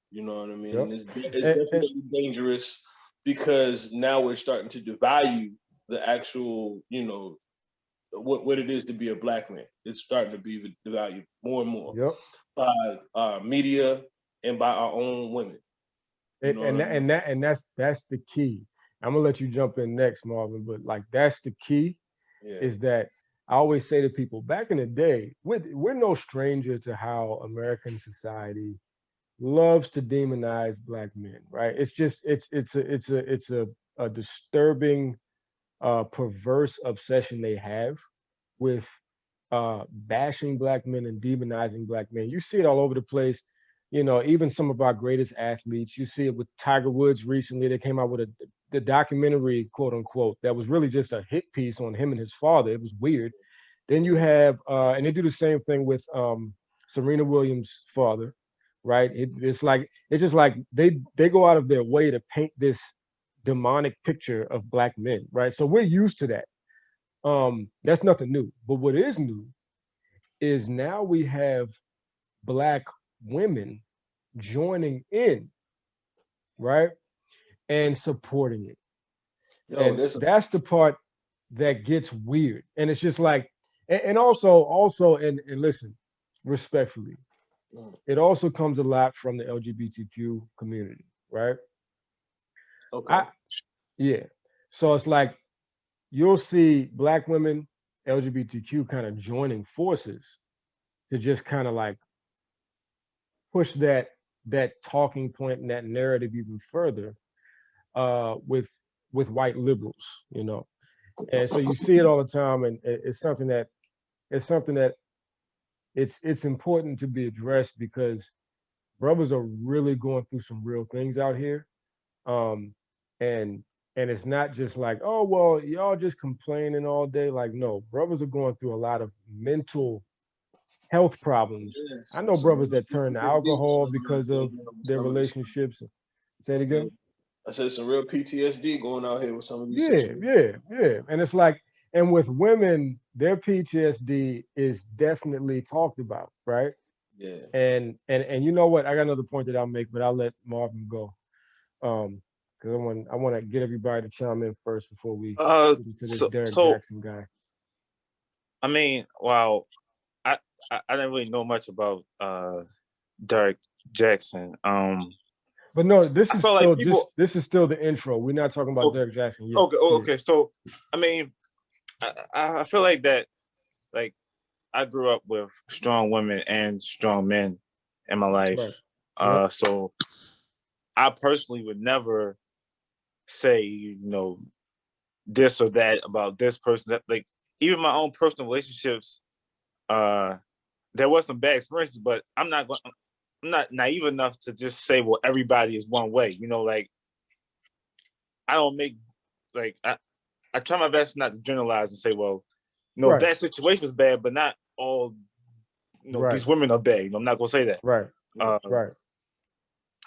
You know what I mean?
Yep.
It's
And-
definitely dangerous because now we're starting to devalue the actual, you know, what it is to be a black man. It's starting to be devalued more and more
Yep.
by our media and by our own women. You know
And
what I mean?
that's the key. I'm gonna let you jump in next, Marvin, but like that's the key
Yeah.
is that I always say to people back in the day, we're no stranger to how American society loves to demonize black men, right? It's just it's a disturbing perverse obsession they have with bashing black men and demonizing black men. You see it all over the place. You know, even some of our greatest athletes. You see it with Tiger Woods recently. They came out with the documentary, quote unquote, that was really just a hit piece on him and his father. It was weird. Then you have, and they do the same thing with Serena Williams' father, right? It's just like they go out of their way to paint this demonic picture of black men, right? So we're used to that. That's nothing new. But what is new is now we have black women joining in, right? And supporting it.
Yo,
And that's the part that gets weird. And it's just like, and also, and listen, respectfully, it also comes a lot from the LGBTQ community, right?
okay.
Yeah. So it's like you'll see black women, LGBTQ kind of joining forces to just kind of like push that talking point and that narrative even further with white liberals, you know. And so you see it all the time, and it's something that it's important to be addressed because brothers are really going through some real things out here. Um, and it's not just like, oh well, y'all just complaining all day. Like, no, brothers are going through a lot of mental health problems.
Yes,
I know
some
brothers that turn to alcohol because of their
some of this.
relationships. Say it again.
I said some real PTSD going out here with some of these
Yeah,
situations.
yeah. And it's like, and with women, their PTSD is definitely talked about, right?
Yeah.
And you know what? I got another point that I'll make, but I'll let Marvin go. Because I want to get everybody to chime in first before we get into this Derek
So
Jackson guy.
I mean, wow, I didn't really know much about Derek Jackson.
But no, this
I
is
felt
still
like people.
this is still the intro. We're not talking about
Okay,
Derek Jackson yet.
okay, okay. So I mean, I feel like that. Like I grew up with strong women and strong men in my life.
Right. Yep.
So I personally would never say, you know, this or that about this person. That like even my own personal relationships, there was some bad experiences, but I'm not naive enough to just say, well, everybody is one way. You know, like I don't make like I try my best not to generalize and say, well, no,
Right.
that situation was bad, but not all. You know,
Right.
these women are bad. You know, I'm not gonna say that.
Right. Right.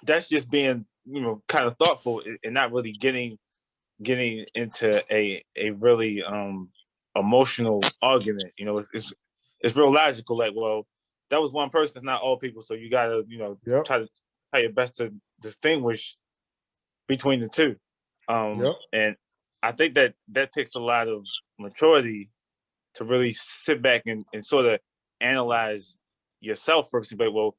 That's just being, you know, kind of thoughtful and not really getting into a really emotional argument. You know, it's real logical. Like, well, that was one person. It's not all people. So you gotta, you know,
Yep.
try your best to distinguish between the two.
Yep.
And I think that takes a lot of maturity to really sit back and sort of analyze yourself first. But well,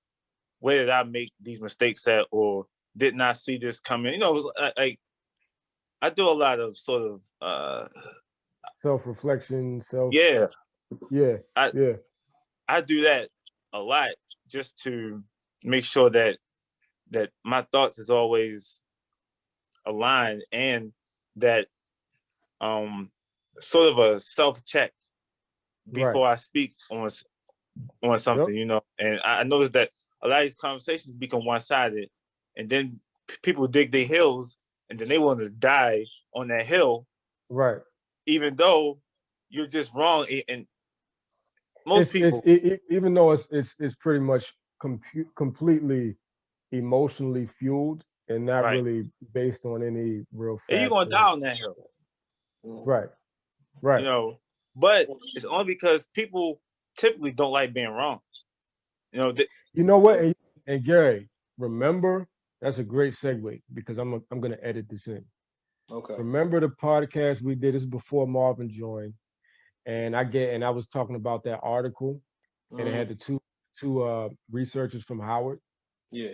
where did I make these mistakes at, or did not see this coming? You know, like I do a lot of sort of
Self-reflection,
yeah,
yeah.
I do that a lot just to make sure that my thoughts is always aligned and that sort of a self-check before
Right.
I speak on something,
Yep.
you know. And I noticed that a lot of these conversations become one-sided, and then people dig their heels, and then they want to die on that hill,
Right.
even though you're just wrong. And most
It's
people,
even though it's pretty much completely emotionally fueled. and not
Right.
really based on any real facts.
And you're gonna die on that hill.
Right. Right.
You know, but it's only because people typically don't like being wrong. You know,
You know what? And Gary, remember, that's a great segue because I'm gonna edit this in.
Okay.
Remember the podcast we did? This is before Marvin joined, and I was talking about that article, and it had the two researchers from Howard,
Yeah.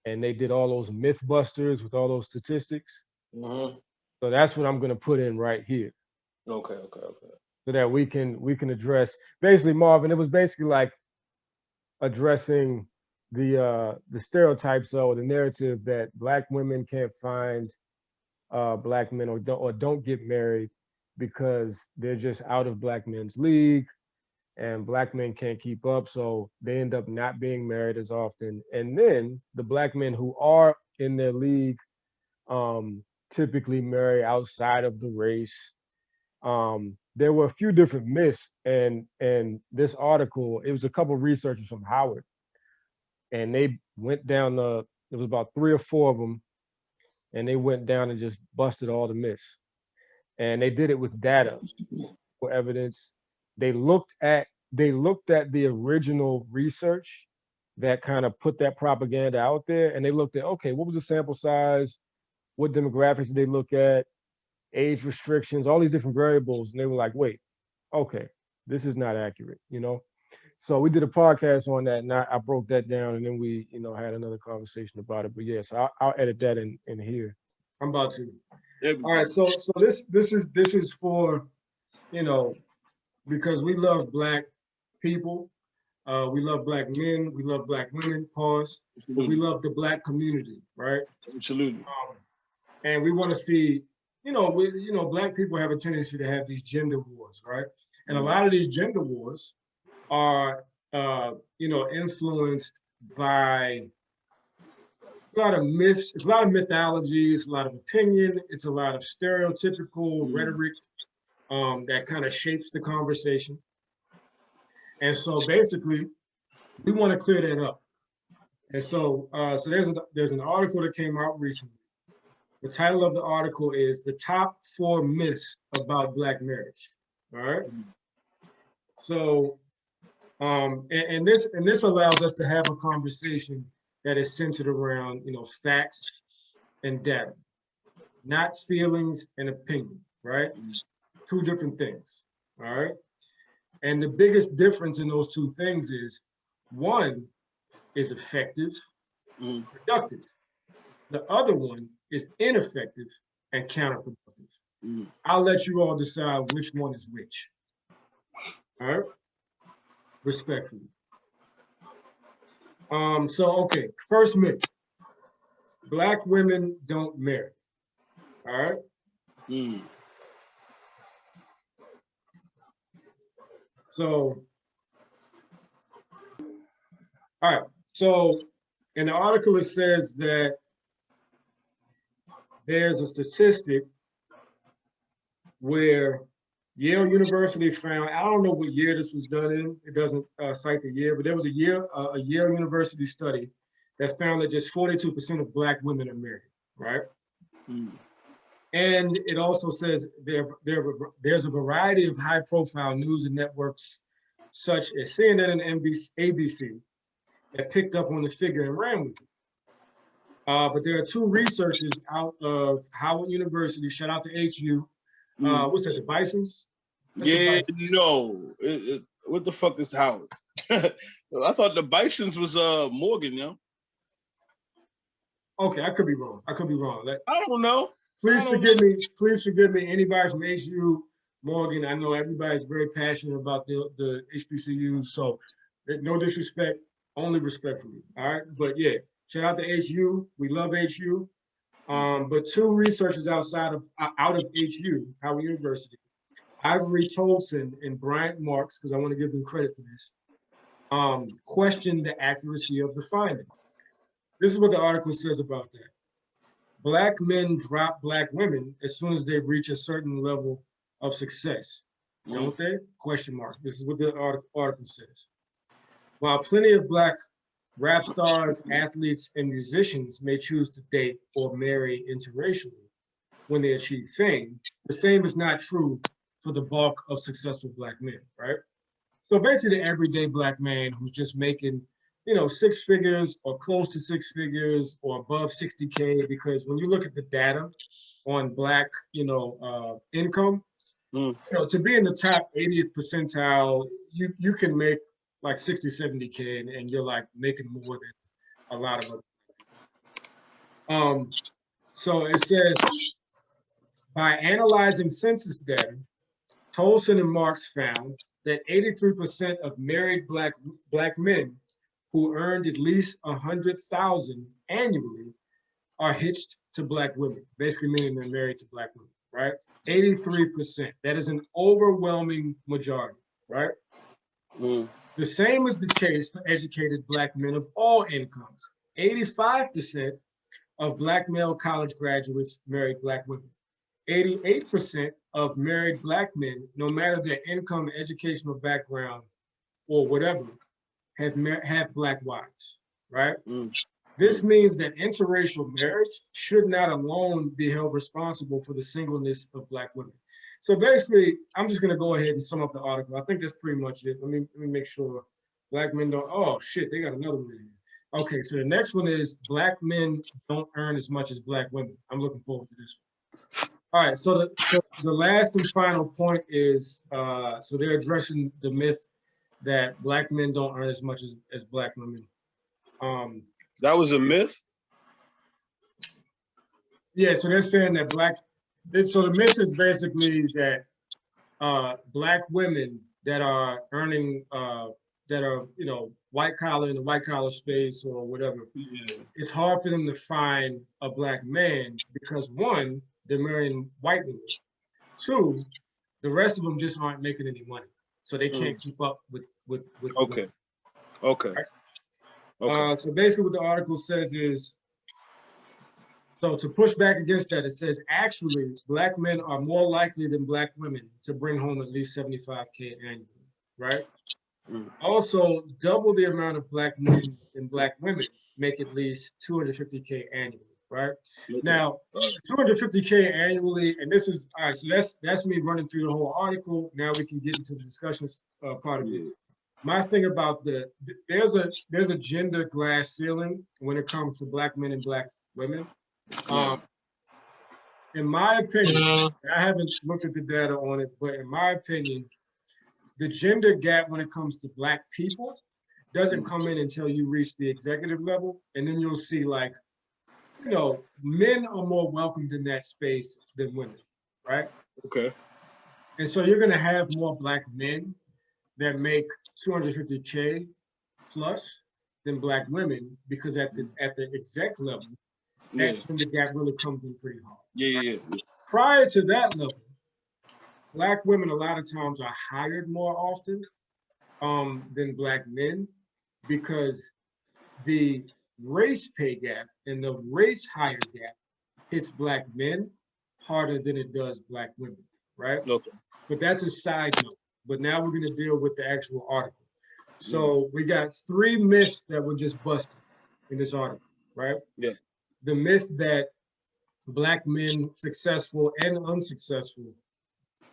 and they did all those MythBusters with all those statistics.
Mm-hmm.
So that's what I'm gonna put in right here,
Okay.
so that we can address basically, Marvin. It was basically like addressing the stereotypes or the narrative that Black women can't find Black men or don't get married because they're just out of Black men's league, and Black men can't keep up, so they end up not being married as often. And then the Black men who are in their league typically marry outside of the race. There were a few different myths, and this article, it was a couple of researchers from Howard, and they went down there was about 3 or 4 of them, and they went down and just busted all the myths. And they did it with data for evidence. They looked at the original research that kind of put that propaganda out there, and they looked at, okay, what was the sample size? What demographics did they look at? Age restrictions, all these different variables, and they were like, wait, okay, this is not accurate, you know? So we did a podcast on that, and I broke that down, and then we, had another conversation about it. But yeah, so I'll edit that in here. I'm about to. All right, so this is for, because we love Black people, we love Black men, we love Black women, pause, but we love the Black community, right?
Absolutely.
And we want to see, Black people have a tendency to have these gender wars, right? And a lot of these gender wars are, influenced by a lot of myths, it's a lot of mythology, it's a lot of opinion, it's a lot of stereotypical rhetoric that kind of shapes the conversation. And so basically, we want to clear that up. And so, there's an article that came out recently. The title of the article is "The Top 4 Myths About Black Marriage." All right. So, and this allows us to have a conversation that is centered around, facts and data, not feelings and opinion, right? 2 different things. All right. And the biggest difference in those 2 things is, one is effective, productive. The other one is ineffective and counterproductive. I'll let you all decide which one is which. All right? Respectfully. Okay, first myth. Black women don't marry. All right? So, all right. So in the article, it says that there's a statistic where Yale University found, I don't know what year this was done in, it doesn't cite the year, but there was a Yale University study that found that just 42% of Black women are married, right? And it also says there's a variety of high-profile news and networks, such as CNN and ABC, that picked up on the figure and ran with it. But there are 2 researchers out of Howard University, shout out to HU. What's that, the Bisons?
No. What the fuck is Howard? I thought the Bisons was Morgan, yo.
Okay, I could be wrong. I
don't know.
Please forgive me. Anybody from HU, Morgan, I know everybody's very passionate about the HBCUs, so no disrespect, only respectfully, all right? But yeah, shout out to HU, we love HU. But 2 researchers out of HU, Howard University, Ivory Tolson and Bryant Marks, because I want to give them credit for this, questioned the accuracy of the finding. This is what the article says about that. Black men drop Black women as soon as they reach a certain level of success. Don't they? Question mark. This is what the article says. While plenty of Black Rap stars, athletes, and musicians may choose to date or marry interracially when they achieve fame. The same is not true for the bulk of successful Black men, right? So basically, the everyday Black man who's just making, you know, 6 figures or close to 6 figures or above 60K, because when you look at the data on Black, income, you know, to be in the top 80th percentile, you can make like 60, 70K, and you're like making more than a lot of other. So it says, by analyzing census data, Tolson and Marks found that 83% of married black men who earned at least 100,000 annually are hitched to Black women, basically meaning they're married to Black women, right? 83%. That is an overwhelming majority, right? The same is the case for educated Black men of all incomes. 85% of Black male college graduates married Black women. 88% of married Black men, no matter their income, educational background, or whatever, have Black wives, right? This means that interracial marriage should not alone be held responsible for the singleness of Black women. So basically, I'm just gonna go ahead and sum up the article. I think that's pretty much it. Let me make sure Black men don't, oh shit, they got another one here. Okay, so the next one is Black men don't earn as much as Black women. I'm looking forward to this one. All right, so the last and final point is, so they're addressing the myth that Black men don't earn as much as Black women.
That was a myth?
Yeah, so they're saying that so the myth is basically that Black women that are earning, that are, you know, white collar in the white collar space or whatever, it's hard for them to find a Black man because one, they're marrying white women. Two, the rest of them just aren't making any money, so they can't keep up with.
Okay. Okay.
Right?
Okay.
So basically, what the article says is, so to push back against that, it says actually Black men are more likely than Black women to bring home at least 75K annually, right? Also, double the amount of Black men and Black women make at least 250K annually, right? Now, 250K annually, and this is, all right, so that's me running through the whole article. Now we can get into the discussion part of it. My thing about there's a gender glass ceiling when it comes to Black men and Black women. In my opinion, I haven't looked at the data on it, but in my opinion, the gender gap when it comes to Black people doesn't come in until you reach the executive level. And then you'll see, like, you know, men are more welcomed in that space than women, right?
Okay.
And so you're gonna have more Black men that make 250K plus than Black women, because at the exec level, that gender gap really comes in pretty hard.
Yeah.
Prior to that level, Black women a lot of times are hired more often than Black men, because the race pay gap and the race hire gap hits Black men harder than it does Black women, right?
Okay.
But that's a side note. But now we're gonna deal with the actual article. So we got 3 myths that were just busted in this article, right?
Yeah.
The myth that Black men, successful and unsuccessful,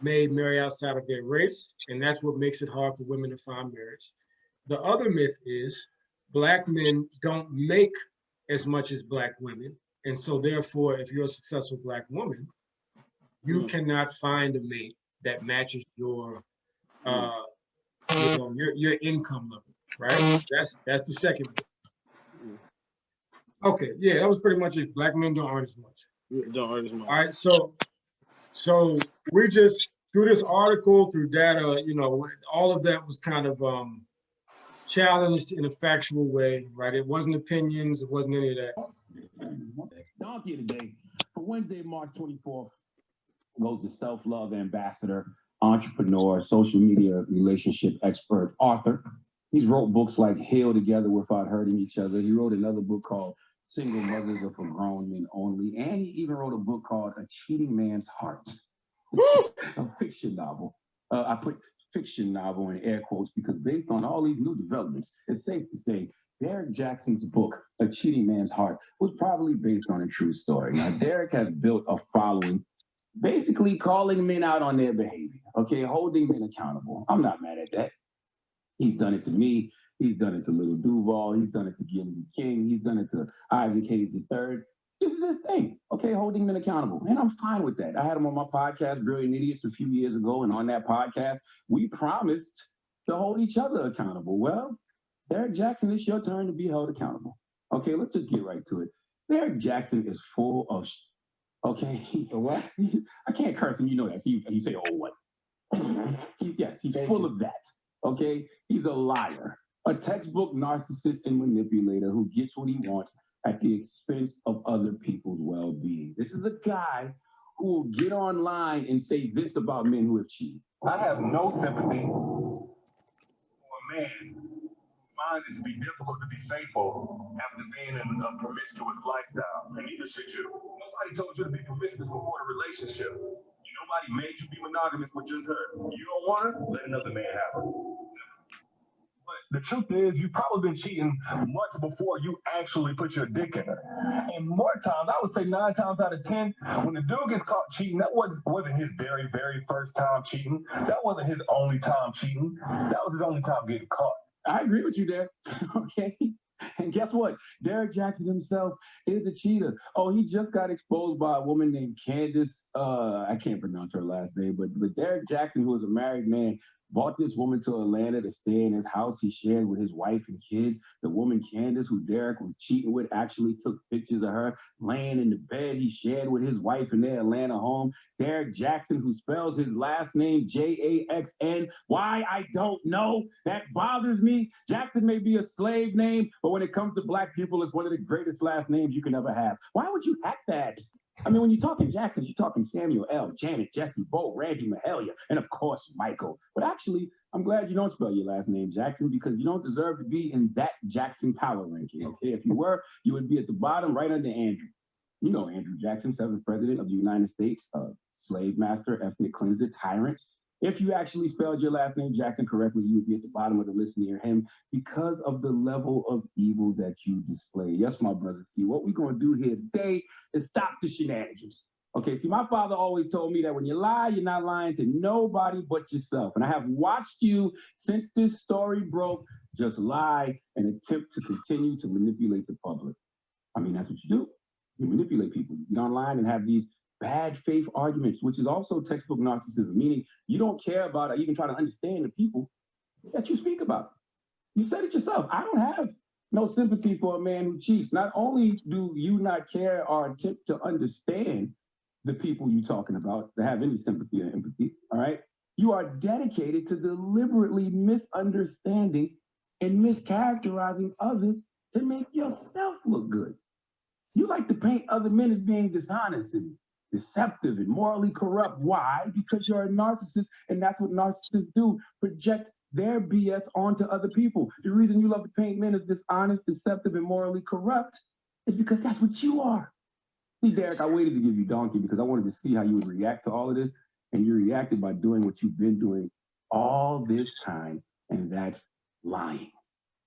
may marry outside of their race, and that's what makes it hard for women to find marriage. The other myth is Black men don't make as much as Black women, and so therefore, if you're a successful Black woman, you cannot find a mate that matches your your income level, right? That's the second myth. Okay, yeah, that was pretty much it. Black men don't earn as much.
Don't earn as much.
All right, so we just, through this article, through data, you know, all of that was kind of challenged in a factual way, right? It wasn't opinions, it wasn't any of that.
Donkey today, for Wednesday, March 24th, goes to self-love ambassador, entrepreneur, social media relationship expert, author. He's wrote books like Heal Together Without Hurting Each Other. He wrote another book called Single Mothers Are for Grown Men Only. And he even wrote a book called A Cheating Man's Heart, a fiction novel. I put fiction novel in air quotes because based on all these new developments, it's safe to say Derek Jackson's book, A Cheating Man's Heart, was probably based on a true story. Now, Derek has built a following, basically calling men out on their behavior, okay, holding men accountable. I'm not mad at that. He's done it to me. He's done it to Little Duval. He's done it to Gillian King. He's done it to Isaac Hayes III. This is his thing, okay, holding men accountable. And I'm fine with that. I had him on my podcast, Brilliant Idiots, a few years ago. And on that podcast, we promised to hold each other accountable. Well, Derek Jackson, it's your turn to be held accountable. Okay, let's just get right to it. Derek Jackson is full of, okay,
What?
I can't curse him, you know that. He say, oh, what? Yes, he's full of that. Okay, he's a liar, a textbook narcissist and manipulator who gets what he wants at the expense of other people's well-being. This is a guy who will get online and say this about men who have cheated. I have no sympathy for a man who finds it to be difficult to be faithful after being in a promiscuous lifestyle. And neither should you. Nobody told you to be promiscuous before the relationship. Nobody made you be monogamous with just her. You don't want her? Let another man have her. But the truth is, you've probably been cheating much before you actually put your dick in her. And more times, I would say 9 times out of 10, when the dude gets caught cheating, that wasn't his very, very first time cheating. That wasn't his only time cheating. That was his only time getting caught. I agree with you there. Okay. And guess what? Derek Jackson himself is a cheater. Oh, he just got exposed by a woman named Candace. I can't pronounce her last name, but Derek Jackson, who was a married man, bought this woman to Atlanta to stay in his house he shared with his wife and kids. The woman, Candace, who Derek was cheating with, actually took pictures of her laying in the bed he shared with his wife in their Atlanta home. Derek Jackson, who spells his last name Jackson. Why? I don't know. That bothers me. Jackson may be a slave name, but when it comes to Black people, it's one of the greatest last names you can ever have. Why would you hack that? I mean, when you're talking Jackson, you're talking Samuel L., Janet, Jesse, Bo, Randy, Mahalia, and of course, Michael. But actually, I'm glad you don't spell your last name Jackson because you don't deserve to be in that Jackson power ranking, okay? If you were, you would be at the bottom right under Andrew. You know Andrew Jackson, 7th president of the United States, slave master, ethnic cleanser, tyrant. If you actually spelled your last name Jackson correctly, you would be at the bottom of the list near him because of the level of evil that you display. Yes, my brother. See, what we're going to do here today is stop the shenanigans. Okay, see, my father always told me that when you lie, you're not lying to nobody but yourself. And I have watched you since this story broke just lie and attempt to continue to manipulate the public. I mean, that's what you do. You manipulate people. You get online and have these bad faith arguments, which is also textbook narcissism, meaning you don't care about or even try to understand the people that you speak about. You said it yourself. I don't have no sympathy for a man who cheats. Not only do you not care or attempt to understand the people you're talking about, to have any sympathy or empathy, all right? You are dedicated to deliberately misunderstanding and mischaracterizing others to make yourself look good. You like to paint other men as being dishonest and deceptive and morally corrupt. Why? Because you're a narcissist, and that's what narcissists do, project their BS onto other people. The reason you love to paint men as dishonest, deceptive, and morally corrupt is because that's what you are. See, Derek, I waited to give you Donkey because I wanted to see how you would react to all of this, and you reacted by doing what you've been doing all this time, and that's lying.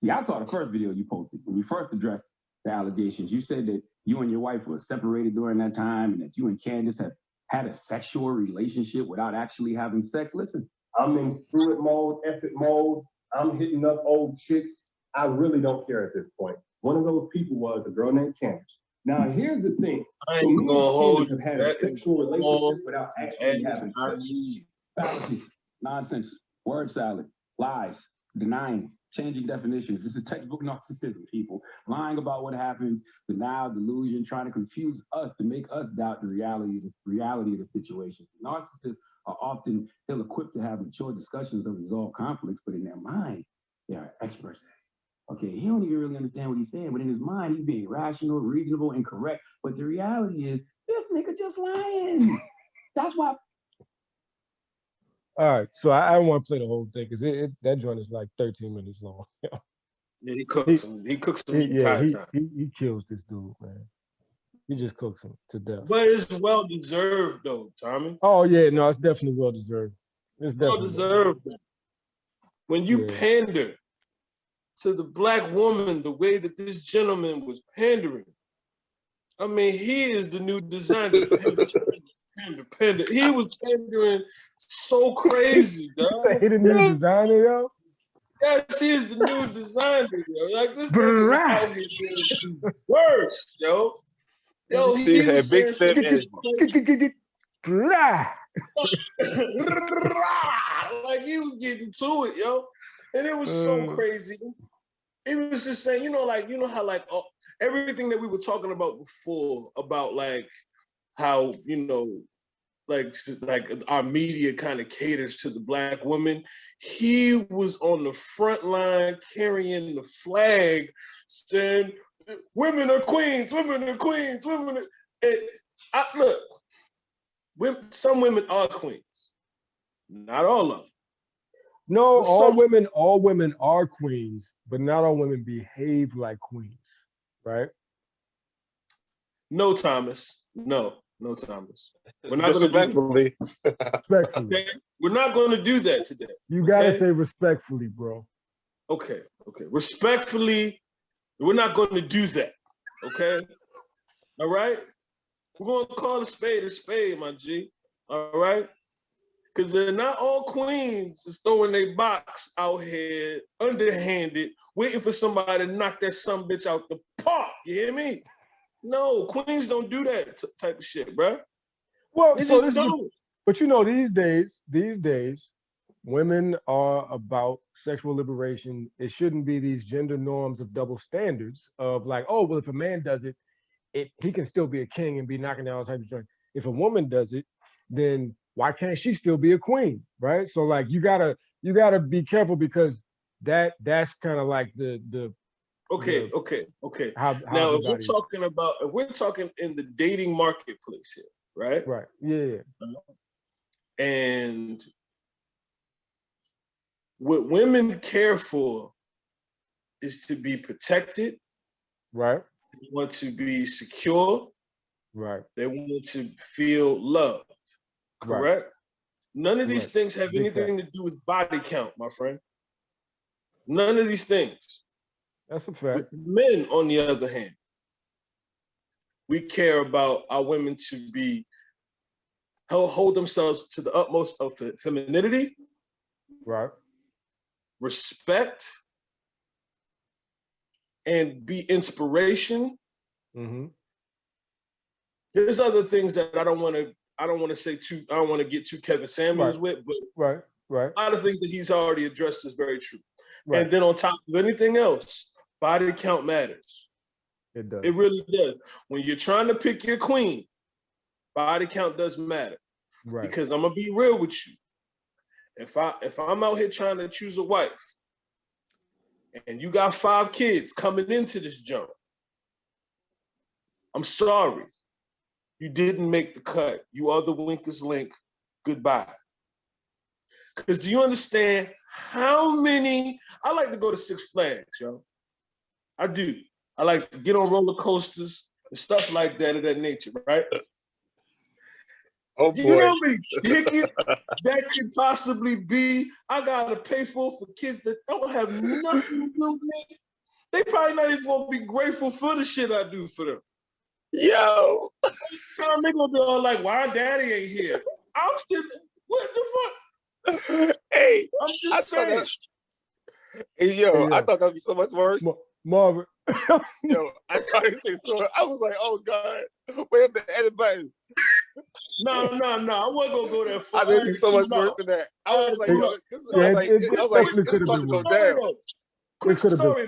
See, I saw the first video you posted when you first addressed the allegations. You said that you and your wife were separated during that time and that you and Candace have had a sexual relationship without actually having sex. Listen,
I'm in screw it mode, F it mode. I'm hitting up old chicks. I really don't care at this point. One of those people was a girl named Candace. Now, here's the thing.
I ain't gonna hold
have had
that
a sexual relationship without actually having sex.
fallacy, nonsense, word salad, lies, denying, changing definitions. This is textbook narcissism, people. Lying about what happens, denial, delusion, trying to confuse us to make us doubt the reality of the situation. Narcissists are often ill-equipped to have mature discussions or resolve conflicts, but in their mind, they are experts. Okay, he don't even really understand what he's saying, but in his mind, he's being rational, reasonable, and correct. But the reality is, this nigga just lying. That's why.
All right, so I don't want to play the whole thing because that joint is like 13 minutes long.
Yeah, he cooks him. He cooks him.
He kills this dude, man. He just cooks him to death.
But it's well deserved, though, Tommy.
Oh yeah, no, it's definitely well deserved. It's
Well
definitely
deserved. When you pander to the Black woman the way that this gentleman was pandering. I mean, he is the new designer. Panda. He was pandering so crazy, dog.
He the new designer, yo.
Yes, he is the new designer, yo. Like this nigga was out here doing words, yo. Yo, he
Steve had
was
big
saying
Sim energy.
like he was getting to it, yo. And it was so crazy. It was just saying, like, how like everything that we were talking about before about like how, like our media kind of caters to the Black woman. He was on the front line carrying the flag saying, women are queens, women are queens, women are... And look, some women are queens. Not all of them.
No, all women are queens, but not all women behave like queens, right?
No, Thomas. No, Thomas. We're not going to do that.
Respectfully.
Okay? We're not going to do that today.
You gotta say respectfully, bro.
Okay. Respectfully, we're not going to do that. Okay? All right? We're going to call a spade, my G. All right? Because they're not all queens just throwing their box out here underhanded, waiting for somebody to knock that some bitch out the park. You hear me? No, queens don't do that type of shit, bro.
Well,
they
so
just don't.
But these days, women are about sexual liberation. It shouldn't be these gender norms of double standards of like, oh, well, if a man does it, he can still be a king and be knocking down all types of joints. If a woman does it, then why can't she still be a queen, right? So like you gotta be careful because that's kind of like the
Okay.
How
now, if we're talking in the dating marketplace here, right?
Right. Yeah.
And what women care for is to be protected.
Right.
They want to be secure.
Right.
They want to feel loved. Correct? Right. None of these things have anything to do with body count, my friend. None of these things.
That's a fact.
With men, on the other hand, we care about our women to be hold themselves to the utmost of femininity,
right?
Respect, and be inspiration.
Mm-hmm.
There's other things that I don't want to say too. I don't want to get too Kevin Samuels with, but
right.
A lot of things that he's already addressed is very true. Right. And then on top of anything else, body count matters.
It does.
It really does. When you're trying to pick your queen, body count does matter. Right. Because I'm gonna be real with you. If I'm out here trying to choose a wife, and you got 5 kids coming into this jump, I'm sorry. You didn't make the cut. You are the Winkers link. Goodbye. Because do you understand how many? I like to go to Six Flags, yo. I do. I like to get on roller coasters and stuff like that of that nature, right?
Oh boy.
You know how many tickets that could possibly be? I gotta pay for kids that don't have nothing to do with me. They probably not even gonna be grateful for the shit I do for them.
Yo.
They're gonna be all like, why daddy ain't here? I'm still, what the fuck?
Hey,
I'm just saying.
I thought that'd be so much worse.
Marvin.
Yo, I was like, oh God, where's the edit button?
No, I wasn't gonna go that far.
I think it's so much worse than that. I was like,
it
about to go down.
Quick story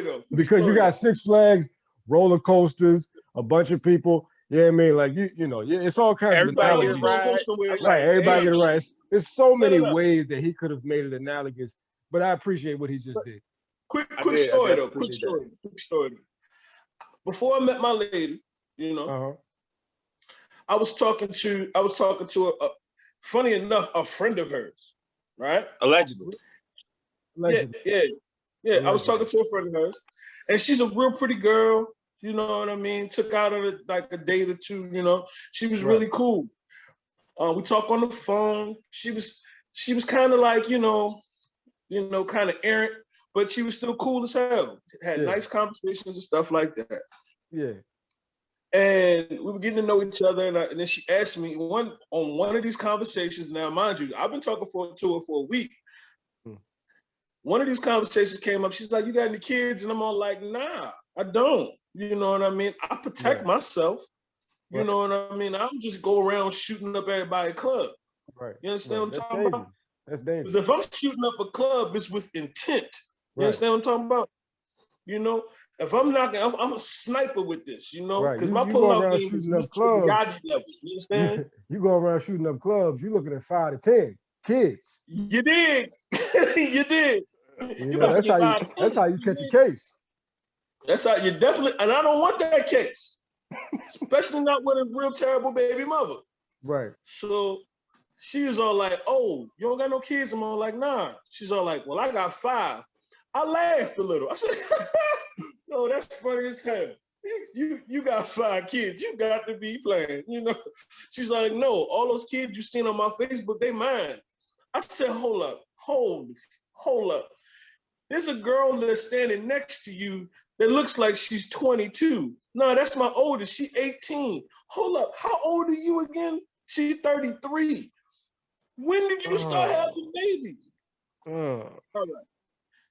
though.
Because you got Six Flags, roller coasters, a bunch of people. You know what I mean? Like it's all kinds of
everybody get a ride.
Right, everybody get a ride. There's so many ways that he could have made it analogous, but I appreciate what he just did.
Quick story. Before I met my lady, I was talking to a funny enough, a friend of hers, right?
Allegedly.
Yeah. I was talking to a friend of hers, and she's a real pretty girl. You know what I mean? Took out like a date or two. She was really cool. We talk on the phone. She was kind of like kind of errant, but she was still cool as hell. Had
Yeah.
nice conversations and stuff like that.
Yeah.
And we were getting to know each other, and then she asked me on one of these conversations. Now, mind you, I've been talking to her for a week. One of these conversations came up. She's like, "You got any kids?" And I'm all like, "Nah, I don't." You know what I mean? I protect myself. You know what I mean? I don't just go around shooting up everybody's club.
Right.
You understand what I'm
That's
talking
dangerous.
about?
That's dangerous.
'Cause if I'm shooting up a club, it's with intent. You understand what I'm talking about? You know, if I'm knocking, I'm a sniper with this, you know,
Right.
because
You
my
go
pullout
around
game is
shooting up
Mr.
clubs.
Miyagi level. You understand?
You go around shooting up clubs, you're looking at 5 to 10 kids.
You did. You did.
You
You
know,
about to
that's
get
how you
fired.
that's how you catch a case.
That's how you definitely, and I don't want that case, especially not with a real terrible baby mother.
Right.
So she was all like, "Oh, you don't got no kids?" I'm all like, "Nah." She's all like, "Well, I got 5." I laughed a little. I said, "No, that's funny as hell. You got 5 kids. You got to be playing, you know." She's like, "No, all those kids you seen on my Facebook, they mine." I said, "Hold up, hold up. There's a girl that's standing next to you that looks like she's 22. No, that's my oldest. She 18. Hold up, how old are you again? She's 33. When did you start having babies?" All right.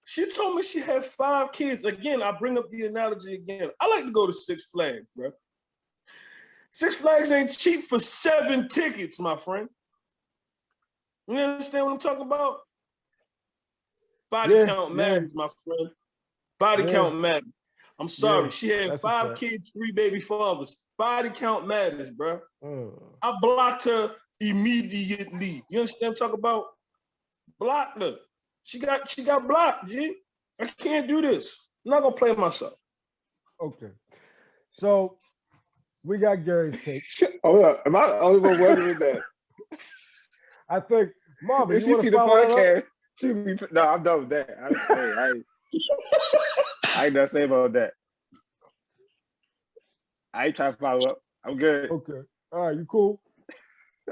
She told me she had 5 kids. Again, I bring up the analogy again. I like to go to Six Flags, bro. Six Flags ain't cheap for 7 tickets, my friend. You understand what I'm talking about? Body count matters, my friend. Body count matters. I'm sorry. She had 5 kids, 3 baby fathers. Body count matters, bro. I blocked her immediately. You understand what I'm talking about? Blocked her. She got blocked, G. I can't do this. I'm not gonna play myself.
Okay. So we got Gary's take.
Hold up. Am I the only one wondering that?
I think Marvin,
If
you
she
want
see
to
the
follow that up?
podcast, she'll be no, I'm done with that. I ain't nothing to say about that. I ain't trying to follow up. I'm good.
Okay. All right, you cool?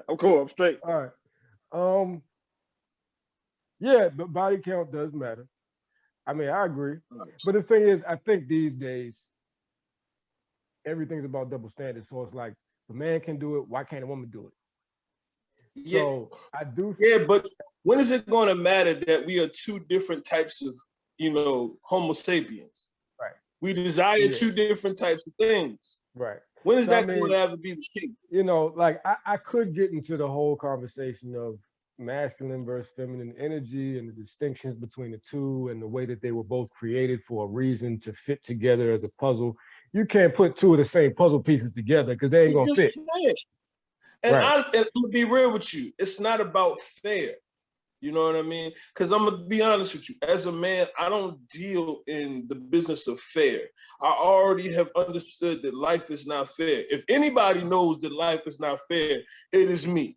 I'm cool. I'm straight.
All right. Yeah, but body count does matter. I mean, I agree. But the thing is, I think these days, everything's about double standards. So it's like, if a man can do it, why can't a woman do it?
Yeah.
So I do.
Yeah, but when is it going to matter that we are 2 different types of, Homo sapiens?
Right.
We desire 2 different types of things.
Right.
When is that going to ever be the case?
Like I could get into the whole conversation of masculine versus feminine energy and the distinctions between the two and the way that they were both created for a reason to fit together as a puzzle. You can't put 2 of the same puzzle pieces together because they ain't gonna fit.
Can't. And I'm gonna be real with you. It's not about fair. You know what I mean? Because I'm gonna be honest with you. As a man, I don't deal in the business of fair. I already have understood that life is not fair. If anybody knows that life is not fair, it is me.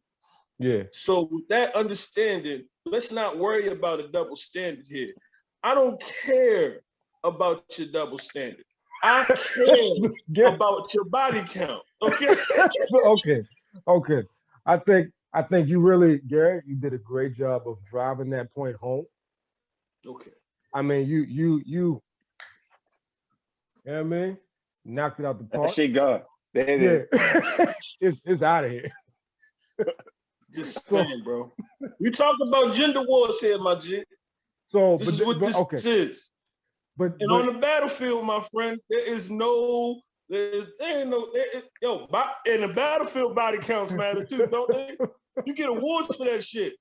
Yeah.
So with that understanding, let's not worry about a double standard here. I don't care about your double standard. I care about your body count. Okay.
Okay. I think you really, Gary, you did a great job of driving that point home.
Okay.
I mean, you know what I mean? Knocked it out the park.
That shit gone. There it
is. It's out of here.
Just saying, bro. You talk about gender wars here, my G.
So
this is what this is. But on the battlefield, my friend, there ain't no, in the battlefield body counts matter too, don't they? You get awards for that shit.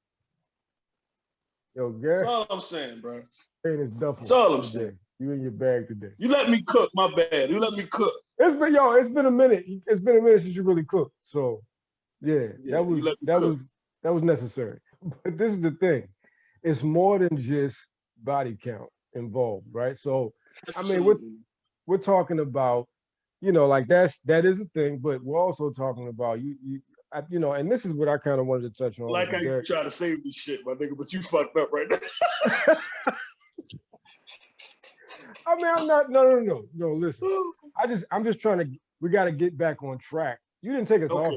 Yo, Gary.
That's all I'm saying, bro.
That's
all I'm saying.
You in your bag today.
You let me cook, my bad. You let me cook.
It's been a minute. It's been a minute since you really cooked. So that was necessary. But this is the thing. It's more than just body count involved, right? So I mean, we're talking about, like that is a thing, but we're also talking about and this is what I kind of wanted to touch on.
Like how you try to save this shit, my nigga, but you fucked up right now.
I mean, I'm not. No. Listen, I'm just trying to. We got to get back on track. You didn't take us off.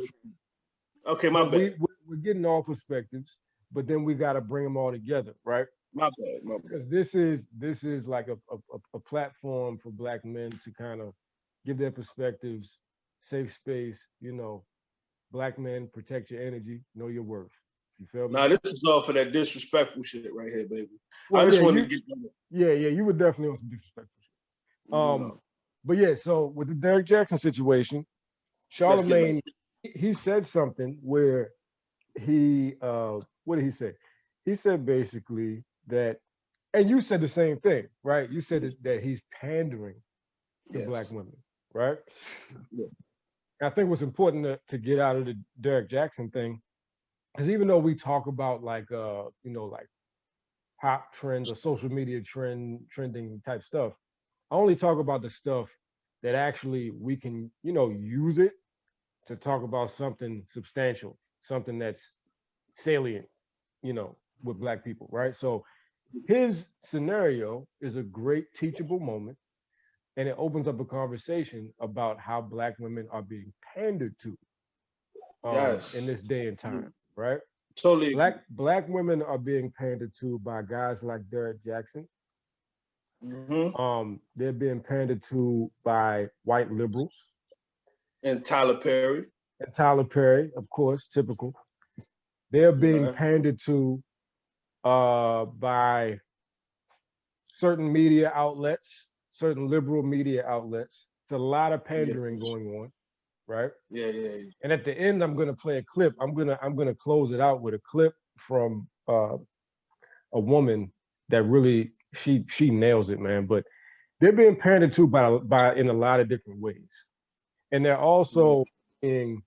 Okay, my bad.
We're getting all perspectives, but then we got to bring them all together, right?
My bad, my bad.
because this is like a platform for Black men to kind of give their perspectives, safe space. You know, Black men, protect your energy, know your worth. You feel me?
Nah, this is all for that disrespectful shit right here, baby.
Well,
I just
yeah,
want
you-
to get
Yeah, you were definitely on some disrespectful shit.
know,
But yeah, so with the Derek Jackson situation,
let's get
Charlemagne, he said something where he what did he say? He said basically that, and you said the same thing, right? You said that he's pandering to
Yes.
Black women, right?
Yeah.
I think what's important to get out of the Derek Jackson thing is, even though we talk about like you know, like pop trends or social media trending type stuff, I only talk about the stuff that actually we can, you know, use it to talk about something substantial, something that's salient, you know, with Black people, right? So his scenario is a great teachable moment, and it opens up a conversation about how Black women are being pandered to
Yes.
in this day and time, right?
Totally.
Black women are being pandered to by guys like Derek Jackson. They're being pandered to by white liberals.
And Tyler Perry.
And Tyler Perry, of course, typical. They're being
Yeah.
pandered to by certain media outlets, certain liberal media outlets. It's a lot of pandering going on, right?
Yeah.
And at the end, I'm gonna play a clip. I'm gonna close it out with a clip from a woman that really she nails it, man. But they're being pandered to by in a lot of different ways, and they're also being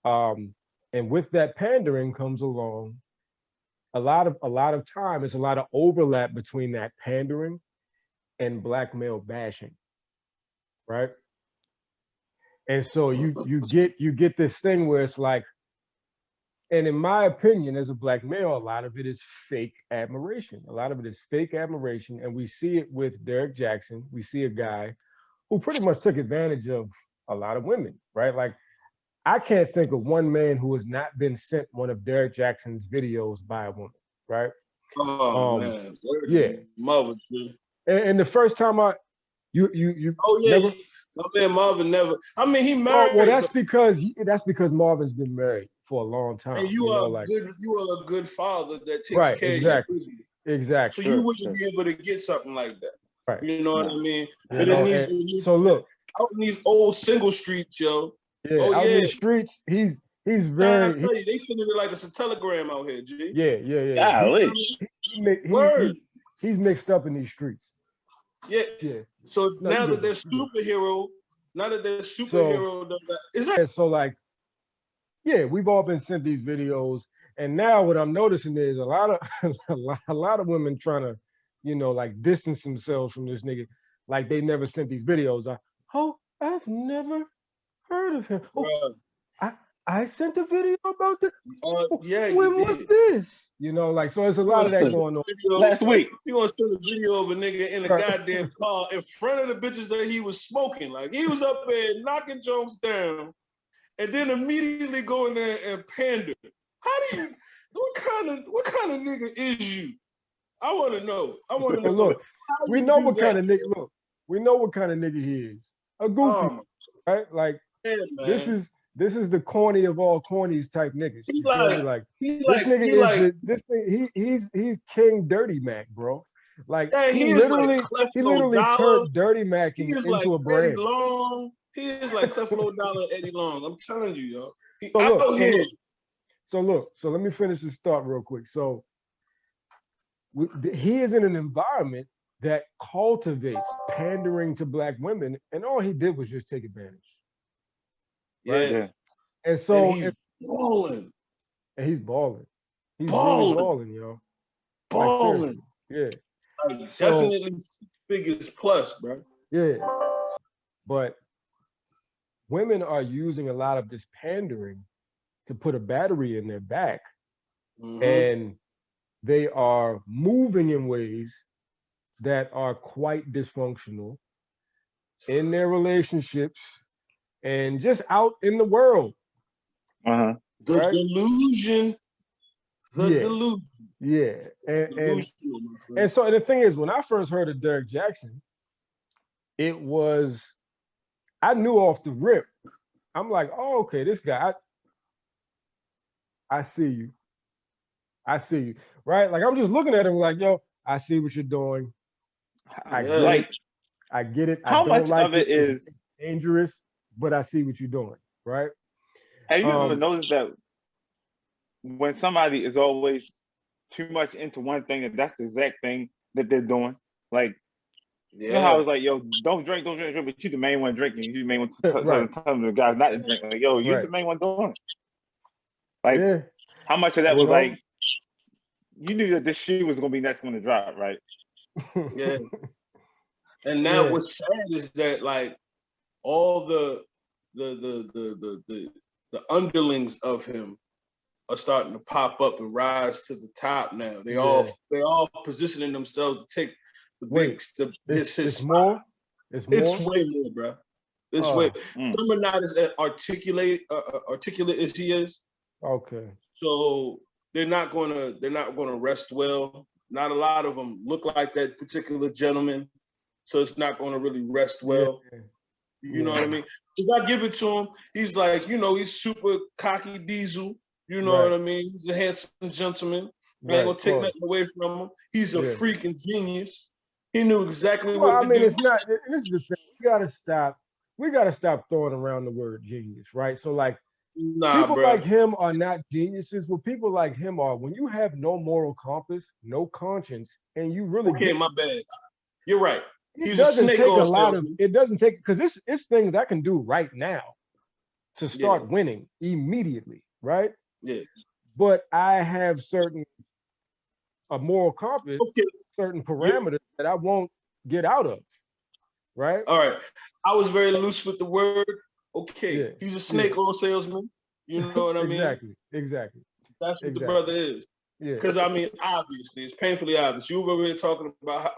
and with that pandering comes along a lot of time. It's a lot of overlap between that pandering and Black male bashing, right? And so you get this thing where it's like, and in my opinion, as a Black male, a lot of it is fake admiration. A lot of it is fake admiration, and we see it with Derek Jackson. We see a guy who pretty much took advantage of a lot of women, right? Like, I can't think of one man who has not been sent one of Derek Jackson's videos by a woman, right?
Oh man.
Yeah.
Marvin, dude.
And the first time you
Oh yeah.
never,
My man Marvin never. I mean, he married.
well, that's because Marvin's been married for a long time.
And you are a good father that takes
Right,
care
exactly.
of your business.
Exactly.
So you wouldn't be able to get something like that.
Right.
You know what I mean?
You
But
know,
it needs,
so look,
out in these old single streets, yo.
yeah,
Oh,
out in
yeah.
the streets, he's
I
very,
tell you, they sending it like it's a telegram out here, G.
yeah.
Golly.
Word.
He's mixed up in these streets.
Yeah. So
No,
now
you
that they're
good.
superhero, is that
And so like, yeah, we've all been sent these videos, and now what I'm noticing is a lot of a lot of women trying to, you know, like distance themselves from this nigga, like they never sent these videos. I've never heard of him. I sent a video about this.
yeah,
When
you
was
did.
this? You know, like, so there's a lot of that going on.
Last week.
You gonna send a video of a nigga in a goddamn car in front of the bitches that he was smoking. Like he was up there knocking Jones down, and then immediately go in there and pander. How do you? What kind of nigga is you? I want to know. I want to know.
Look,
how
we
you
know
do
what kind
that.
of nigga. Look, we know what kind of nigga he is. A goofy, right? Like this is the corny of all cornies type niggas.
He's
You feel me?
like,
this nigga he's King Dirty Mac, bro. Like
yeah,
he literally turned Dirty Mac into
like
a brand.
Eddie Long. He is like Creflo Dollar and Eddie Long. I'm telling you, yo.
So let me finish this thought real quick. So he is in an environment that cultivates pandering to Black women, and all he did was just take advantage. Right?
Yeah.
And so
he's balling.
And he's balling. He's
balling.
really balling, yo.
Balling.
Yeah.
Like, definitely biggest plus, bro.
Yeah. But women are using a lot of this pandering to put a battery in their back. And they are moving in ways that are quite dysfunctional in their relationships and just out in the world.
The delusion. The delusion.
Yeah.
sure, my friend.
And so the thing is, when I first heard of Derek Jackson, it was, I knew off the rip. I'm like, oh, okay, this guy, I see you. I see you. Right? Like I'm just looking at him like, yo, I see what you're doing. I
Yeah.
get
Like,
it. I get it. I
how
don't
much
like
of it
It's
is?
dangerous, but I see what you're doing. Right?
Have you ever
Um,
noticed that when somebody is always too much into one thing, and that's the exact thing that they're doing? Like, you know how
Yeah.
it's like, yo, don't drink, but you the main one drinking. You the main one
Right.
telling the guys not to drink. Like, yo, you
Right.
the main one doing it. Like,
Yeah.
how much of that
You
was
know?
like, you knew that this shoe was gonna be next one to drop, right?
Yeah. And now
Yeah.
what's sad is that like all the underlings of him are starting to pop up and rise to the top now. They all positioning themselves to take the
Wait,
his
It's
spot.
more. It's more.
It's way more, bro. It's way.
Mm.
Remember, not as articulate as he is.
Okay.
So they're not gonna rest well. Not a lot of them look like that particular gentleman, so it's not gonna really rest well.
Yeah.
You know what I mean? If I give it to him, he's like, he's super cocky diesel. You know
Right.
what I mean? He's a handsome gentleman. I
Right.
ain't gonna take
Pause.
nothing away from him. He's a
Yeah.
freaking genius. He knew exactly
Well,
what
I
to
mean,
do.
it's not. This is the thing. We gotta stop. We gotta stop throwing around the word genius, right? So, like,
Nah,
people
bro.
like him are not geniuses. What people like him are when you have no moral compass, no conscience, and you really
Okay, my bad. You're right.
it
He's a
doesn't
snake
take
oil
a lot of.
salesman.
It doesn't take because it's things I can do right now to start
Yeah.
winning immediately, right?
Yeah.
But I have a moral compass,
Okay.
certain parameters that I won't get out of, right?
All right. I was very loose with the word. Okay.
Yeah.
He's a snake oil salesman. You know what I mean?
Exactly.
That's what the
Exactly.
brother is.
Yeah.
Because I mean, obviously, it's painfully obvious. You were over here talking about how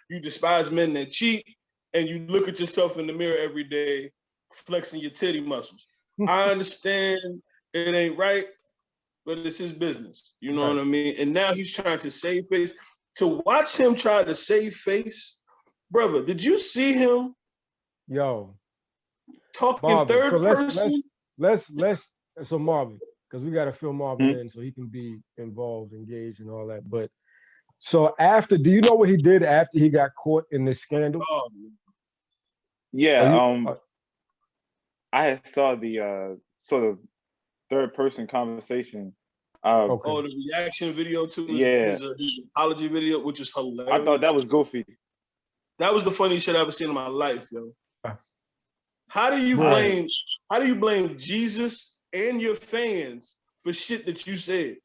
you despise men that cheat, and you look at yourself in the mirror every day, flexing your titty muscles. I understand it ain't right, but it's his business. You know what I mean? And now he's trying to save face. To watch him try to save face, brother, did you see him
Yo,
talking
Marvin.
third
So
person?
let's so Marvin, because we got to fill Marvin in so he can be involved, engaged, and all that. But so do you know what he did after he got caught in this scandal?
Oh,
Yeah. I saw the sort of third person conversation.
Okay.
Oh, the reaction video to
Yeah.
his apology video, which is hilarious.
I thought that was goofy.
That was the funniest shit I've ever seen in my life, yo.
Uh,
How do you
Right.
blame Jesus and your fans for shit that you said?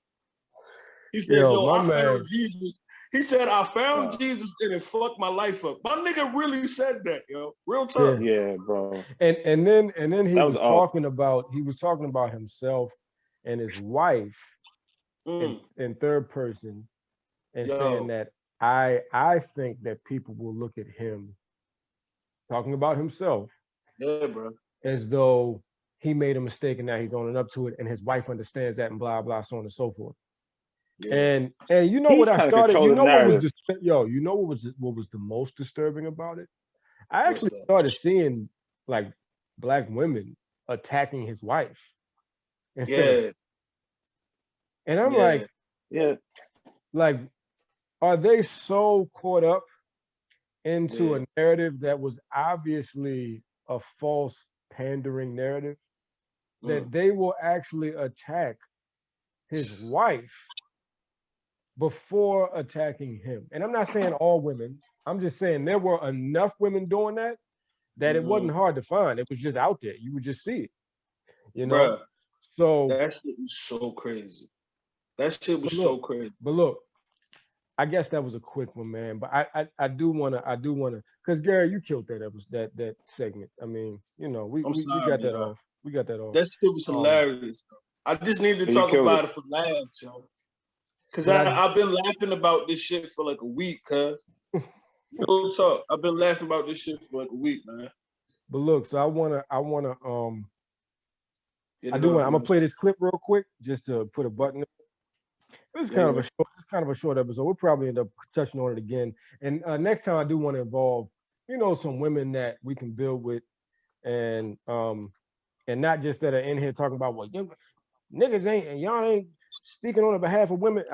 He said,
Yo,
yo,
my
I
man.
found Jesus. He said, I found Jesus and it fucked my life up. My nigga really said that, yo. Real talk.
Yeah, bro.
And then he
That
was
was awful.
talking about himself and his wife in third person and
Yo.
saying that I think that people will look at him talking about himself
Yeah, bro.
as though he made a mistake and now he's owning up to it, and his wife understands that, and blah blah, so on and so forth.
Yeah.
And you know
He
what I
kinda
started?
controlled
You
the
know what was
narrative.
you know what was the most disturbing about it? I
What's
actually
that?
started seeing like black women attacking his wife instead of,
Yeah.
and I'm
Yeah.
like, are they so caught up into a narrative that was obviously a false pandering narrative that they will actually attack his wife before attacking him? And I'm not saying all women, I'm just saying there were enough women doing that it wasn't hard to find. It was just out there. You would just see it, you know?
Bruh,
So
that shit was so crazy. That shit was so crazy.
But look, I guess that was a quick one, man. But I do wanna, because Gary, you killed that segment. I mean, you know, we got that off. We got that off.
That shit was hilarious. I just needed to
He
talk
killed
about
it.
it for laughs, yo. Cause
But
I've been laughing about this shit for like a week, cuz. Real talk. I've been laughing about this shit for like a week, man.
But look, so I'm
Get
I
it
do
off,
want. I'm gonna
man.
play this clip real quick just to put a button. It's kind of a short episode. We'll probably end up touching on it again. And next time I do want to involve, some women that we can build with, and not just that are in here talking about what niggas ain't and y'all ain't speaking on the behalf of women.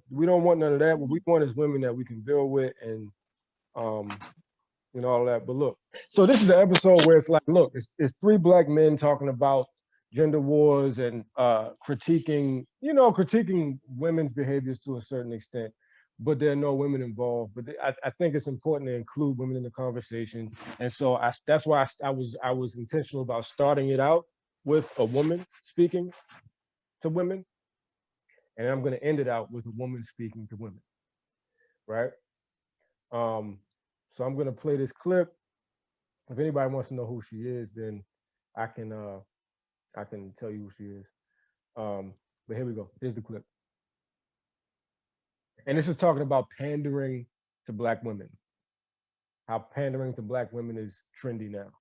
We don't want none of that. What we want is women that we can build with, and all that. But look, so this is an episode where it's like, look, it's three black men talking about gender wars and critiquing women's behaviors to a certain extent, but there are no women involved. But I think it's important to include women in the conversation, and so that's why I was intentional about starting it out with a woman speaking to women, and I'm going to end it out with a woman speaking to women, right? So I'm going to play this clip. If anybody wants to know who she is, then I can tell you who she is. But here we go. Here's the clip. And this is talking about pandering to black women. How pandering to black women is trendy now.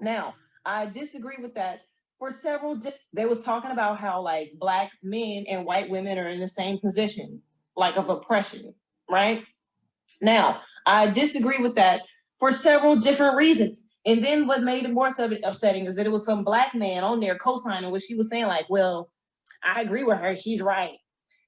Now, I disagree with that for several. They was talking about how like black men and white women are in the same position, like of oppression, right? Now, I disagree with that for several different reasons. And then what made it more upsetting is that it was some black man on there co-signing what she was saying, like, well, I agree with her, she's right.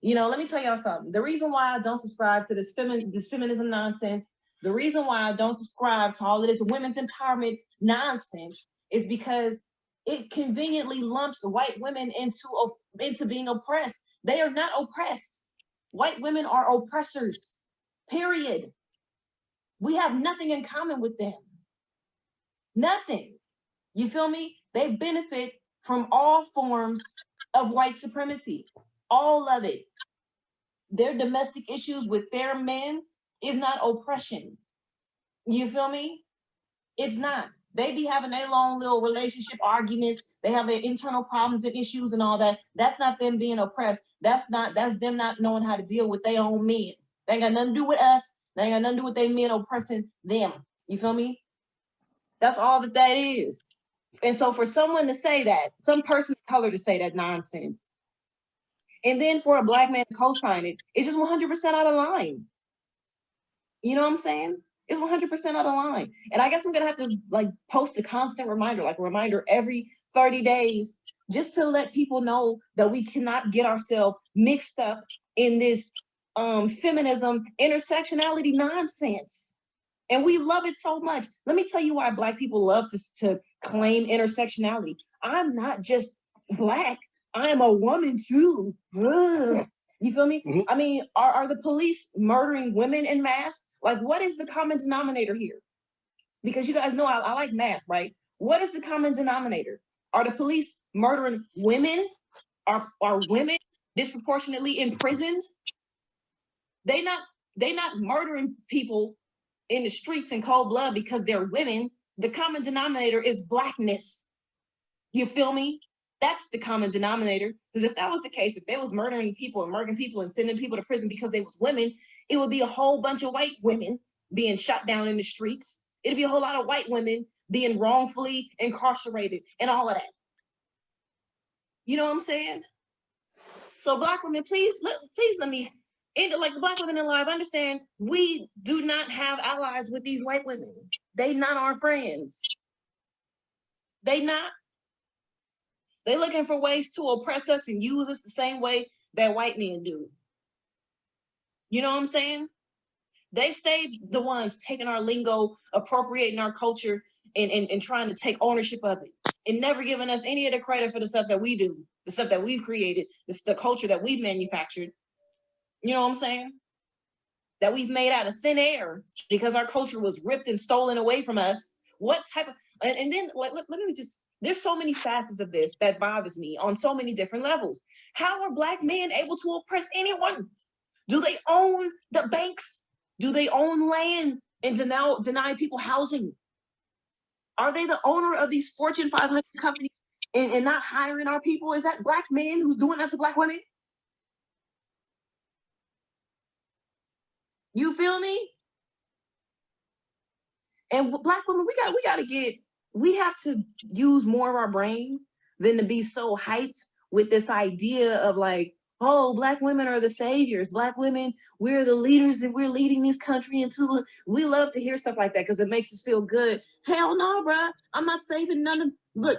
Let me tell y'all something. The reason why I don't subscribe to this feminism nonsense, the reason why I don't subscribe to all of this women's empowerment nonsense is because it conveniently lumps white women into being oppressed. They are not oppressed. White women are oppressors, period. We have nothing in common with them. Nothing. You feel me? They benefit from all forms of white supremacy, all of it. Their domestic issues with their men is not oppression. You feel me? It's not. They be having their long little relationship arguments. They have their internal problems and issues and all that. That's not them being oppressed. That's them not knowing how to deal with their own men. They ain't got nothing to do with us. They ain't got nothing to do with their men oppressing them. You feel me? That's all that is. And so for someone to say that, some person of color to say that nonsense, and then for a black man to co-sign it, it's just 100% out of line. You know what I'm saying? It's 100% out of line. And I guess I'm gonna have to like post a constant reminder, like a reminder every 30 days, just to let people know that we cannot get ourselves mixed up in this feminism, intersectionality nonsense. And we love it so much. Let me tell you why black people love to claim intersectionality. I'm not just black, I am a woman too. Ugh. You feel me? I mean, are the police murdering women in mass? Like, what is the common denominator here? Because you guys know I like math, right? What is the common denominator? Are the police murdering women? Are women disproportionately imprisoned? They not murdering people in the streets in cold blood because they're women. The common denominator is blackness. You feel me? That's the common denominator. Because if that was the case, if they was murdering people and murdering people and sending people to prison because they was women, it would be a whole bunch of white women being shot down in the streets. It'd be a whole lot of white women being wrongfully incarcerated and all of that. You know what I'm saying? So black women, please let me, like the black women in life, understand we do not have allies with these white women. They not our friends. They not. They looking for ways to oppress us and use us the same way that white men do. You know what I'm saying? They stay the ones taking our lingo, appropriating our culture, and trying to take ownership of it, and never giving us any of the credit for the stuff that we do, the stuff that we've created, the culture that we've manufactured. You know what I'm saying? That we've made out of thin air because our culture was ripped and stolen away from us. What type of, and then let me just, there's so many facets of this that bothers me on so many different levels. How are black men able to oppress anyone? Do they own the banks? Do they own land and deny people housing? Are they the owner of these Fortune 500 companies and not hiring our people? Is that black men who's doing that to black women? You feel me? And black women, we have to use more of our brain than to be so hyped with this idea of like, oh, Black women are the saviors. Black women, we're the leaders and we're leading this country into we love to hear stuff like that because it makes us feel good. Hell no, bruh. I'm not saving none of, look.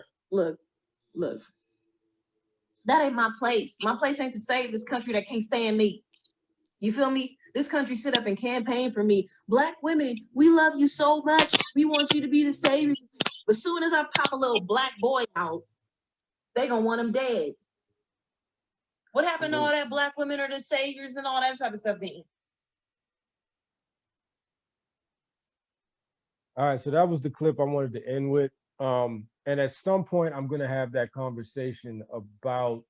That ain't my place. My place ain't to save this country that can't stand me. You feel me? This country sit up and campaign for me. Black women, we love you so much. We want you to be the savior. But soon as I pop a little Black boy out, they gonna want him dead. What happened to all that Black women are the saviors and all that type of stuff then?
All right, so that was the clip I wanted to end with. And at some point, I'm going to have that conversation about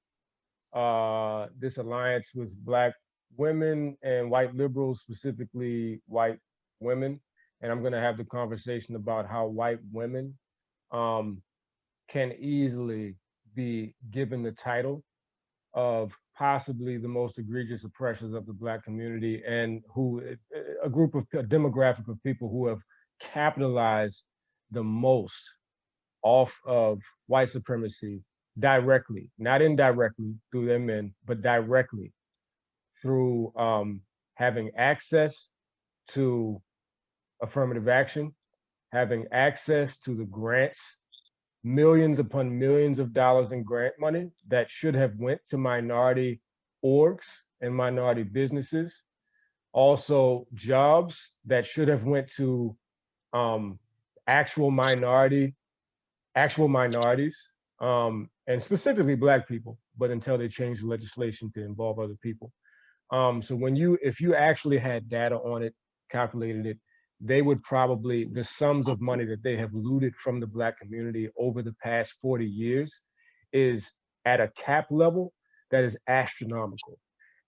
this alliance with Black women and white liberals, specifically white women. And I'm going to have the conversation about how white women can easily be given the title of possibly the most egregious oppressors of the Black community, and who a demographic of people who have capitalized the most off of white supremacy directly, not indirectly through their men, but directly through having access to affirmative action, having access to the grants, millions upon millions of dollars in grant money that should have went to minority orgs and minority businesses. Also jobs that should have went to actual minorities, and specifically Black people, but until they changed the legislation to involve other people. So if you actually had data on it, calculated it, they would probably, the sums of money that they have looted from the Black community over the past 40 years is at a cap level that is astronomical.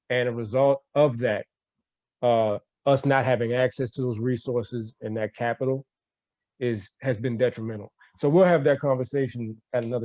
And a result of that, us not having access to those resources and that capital has been detrimental. So we'll have that conversation at another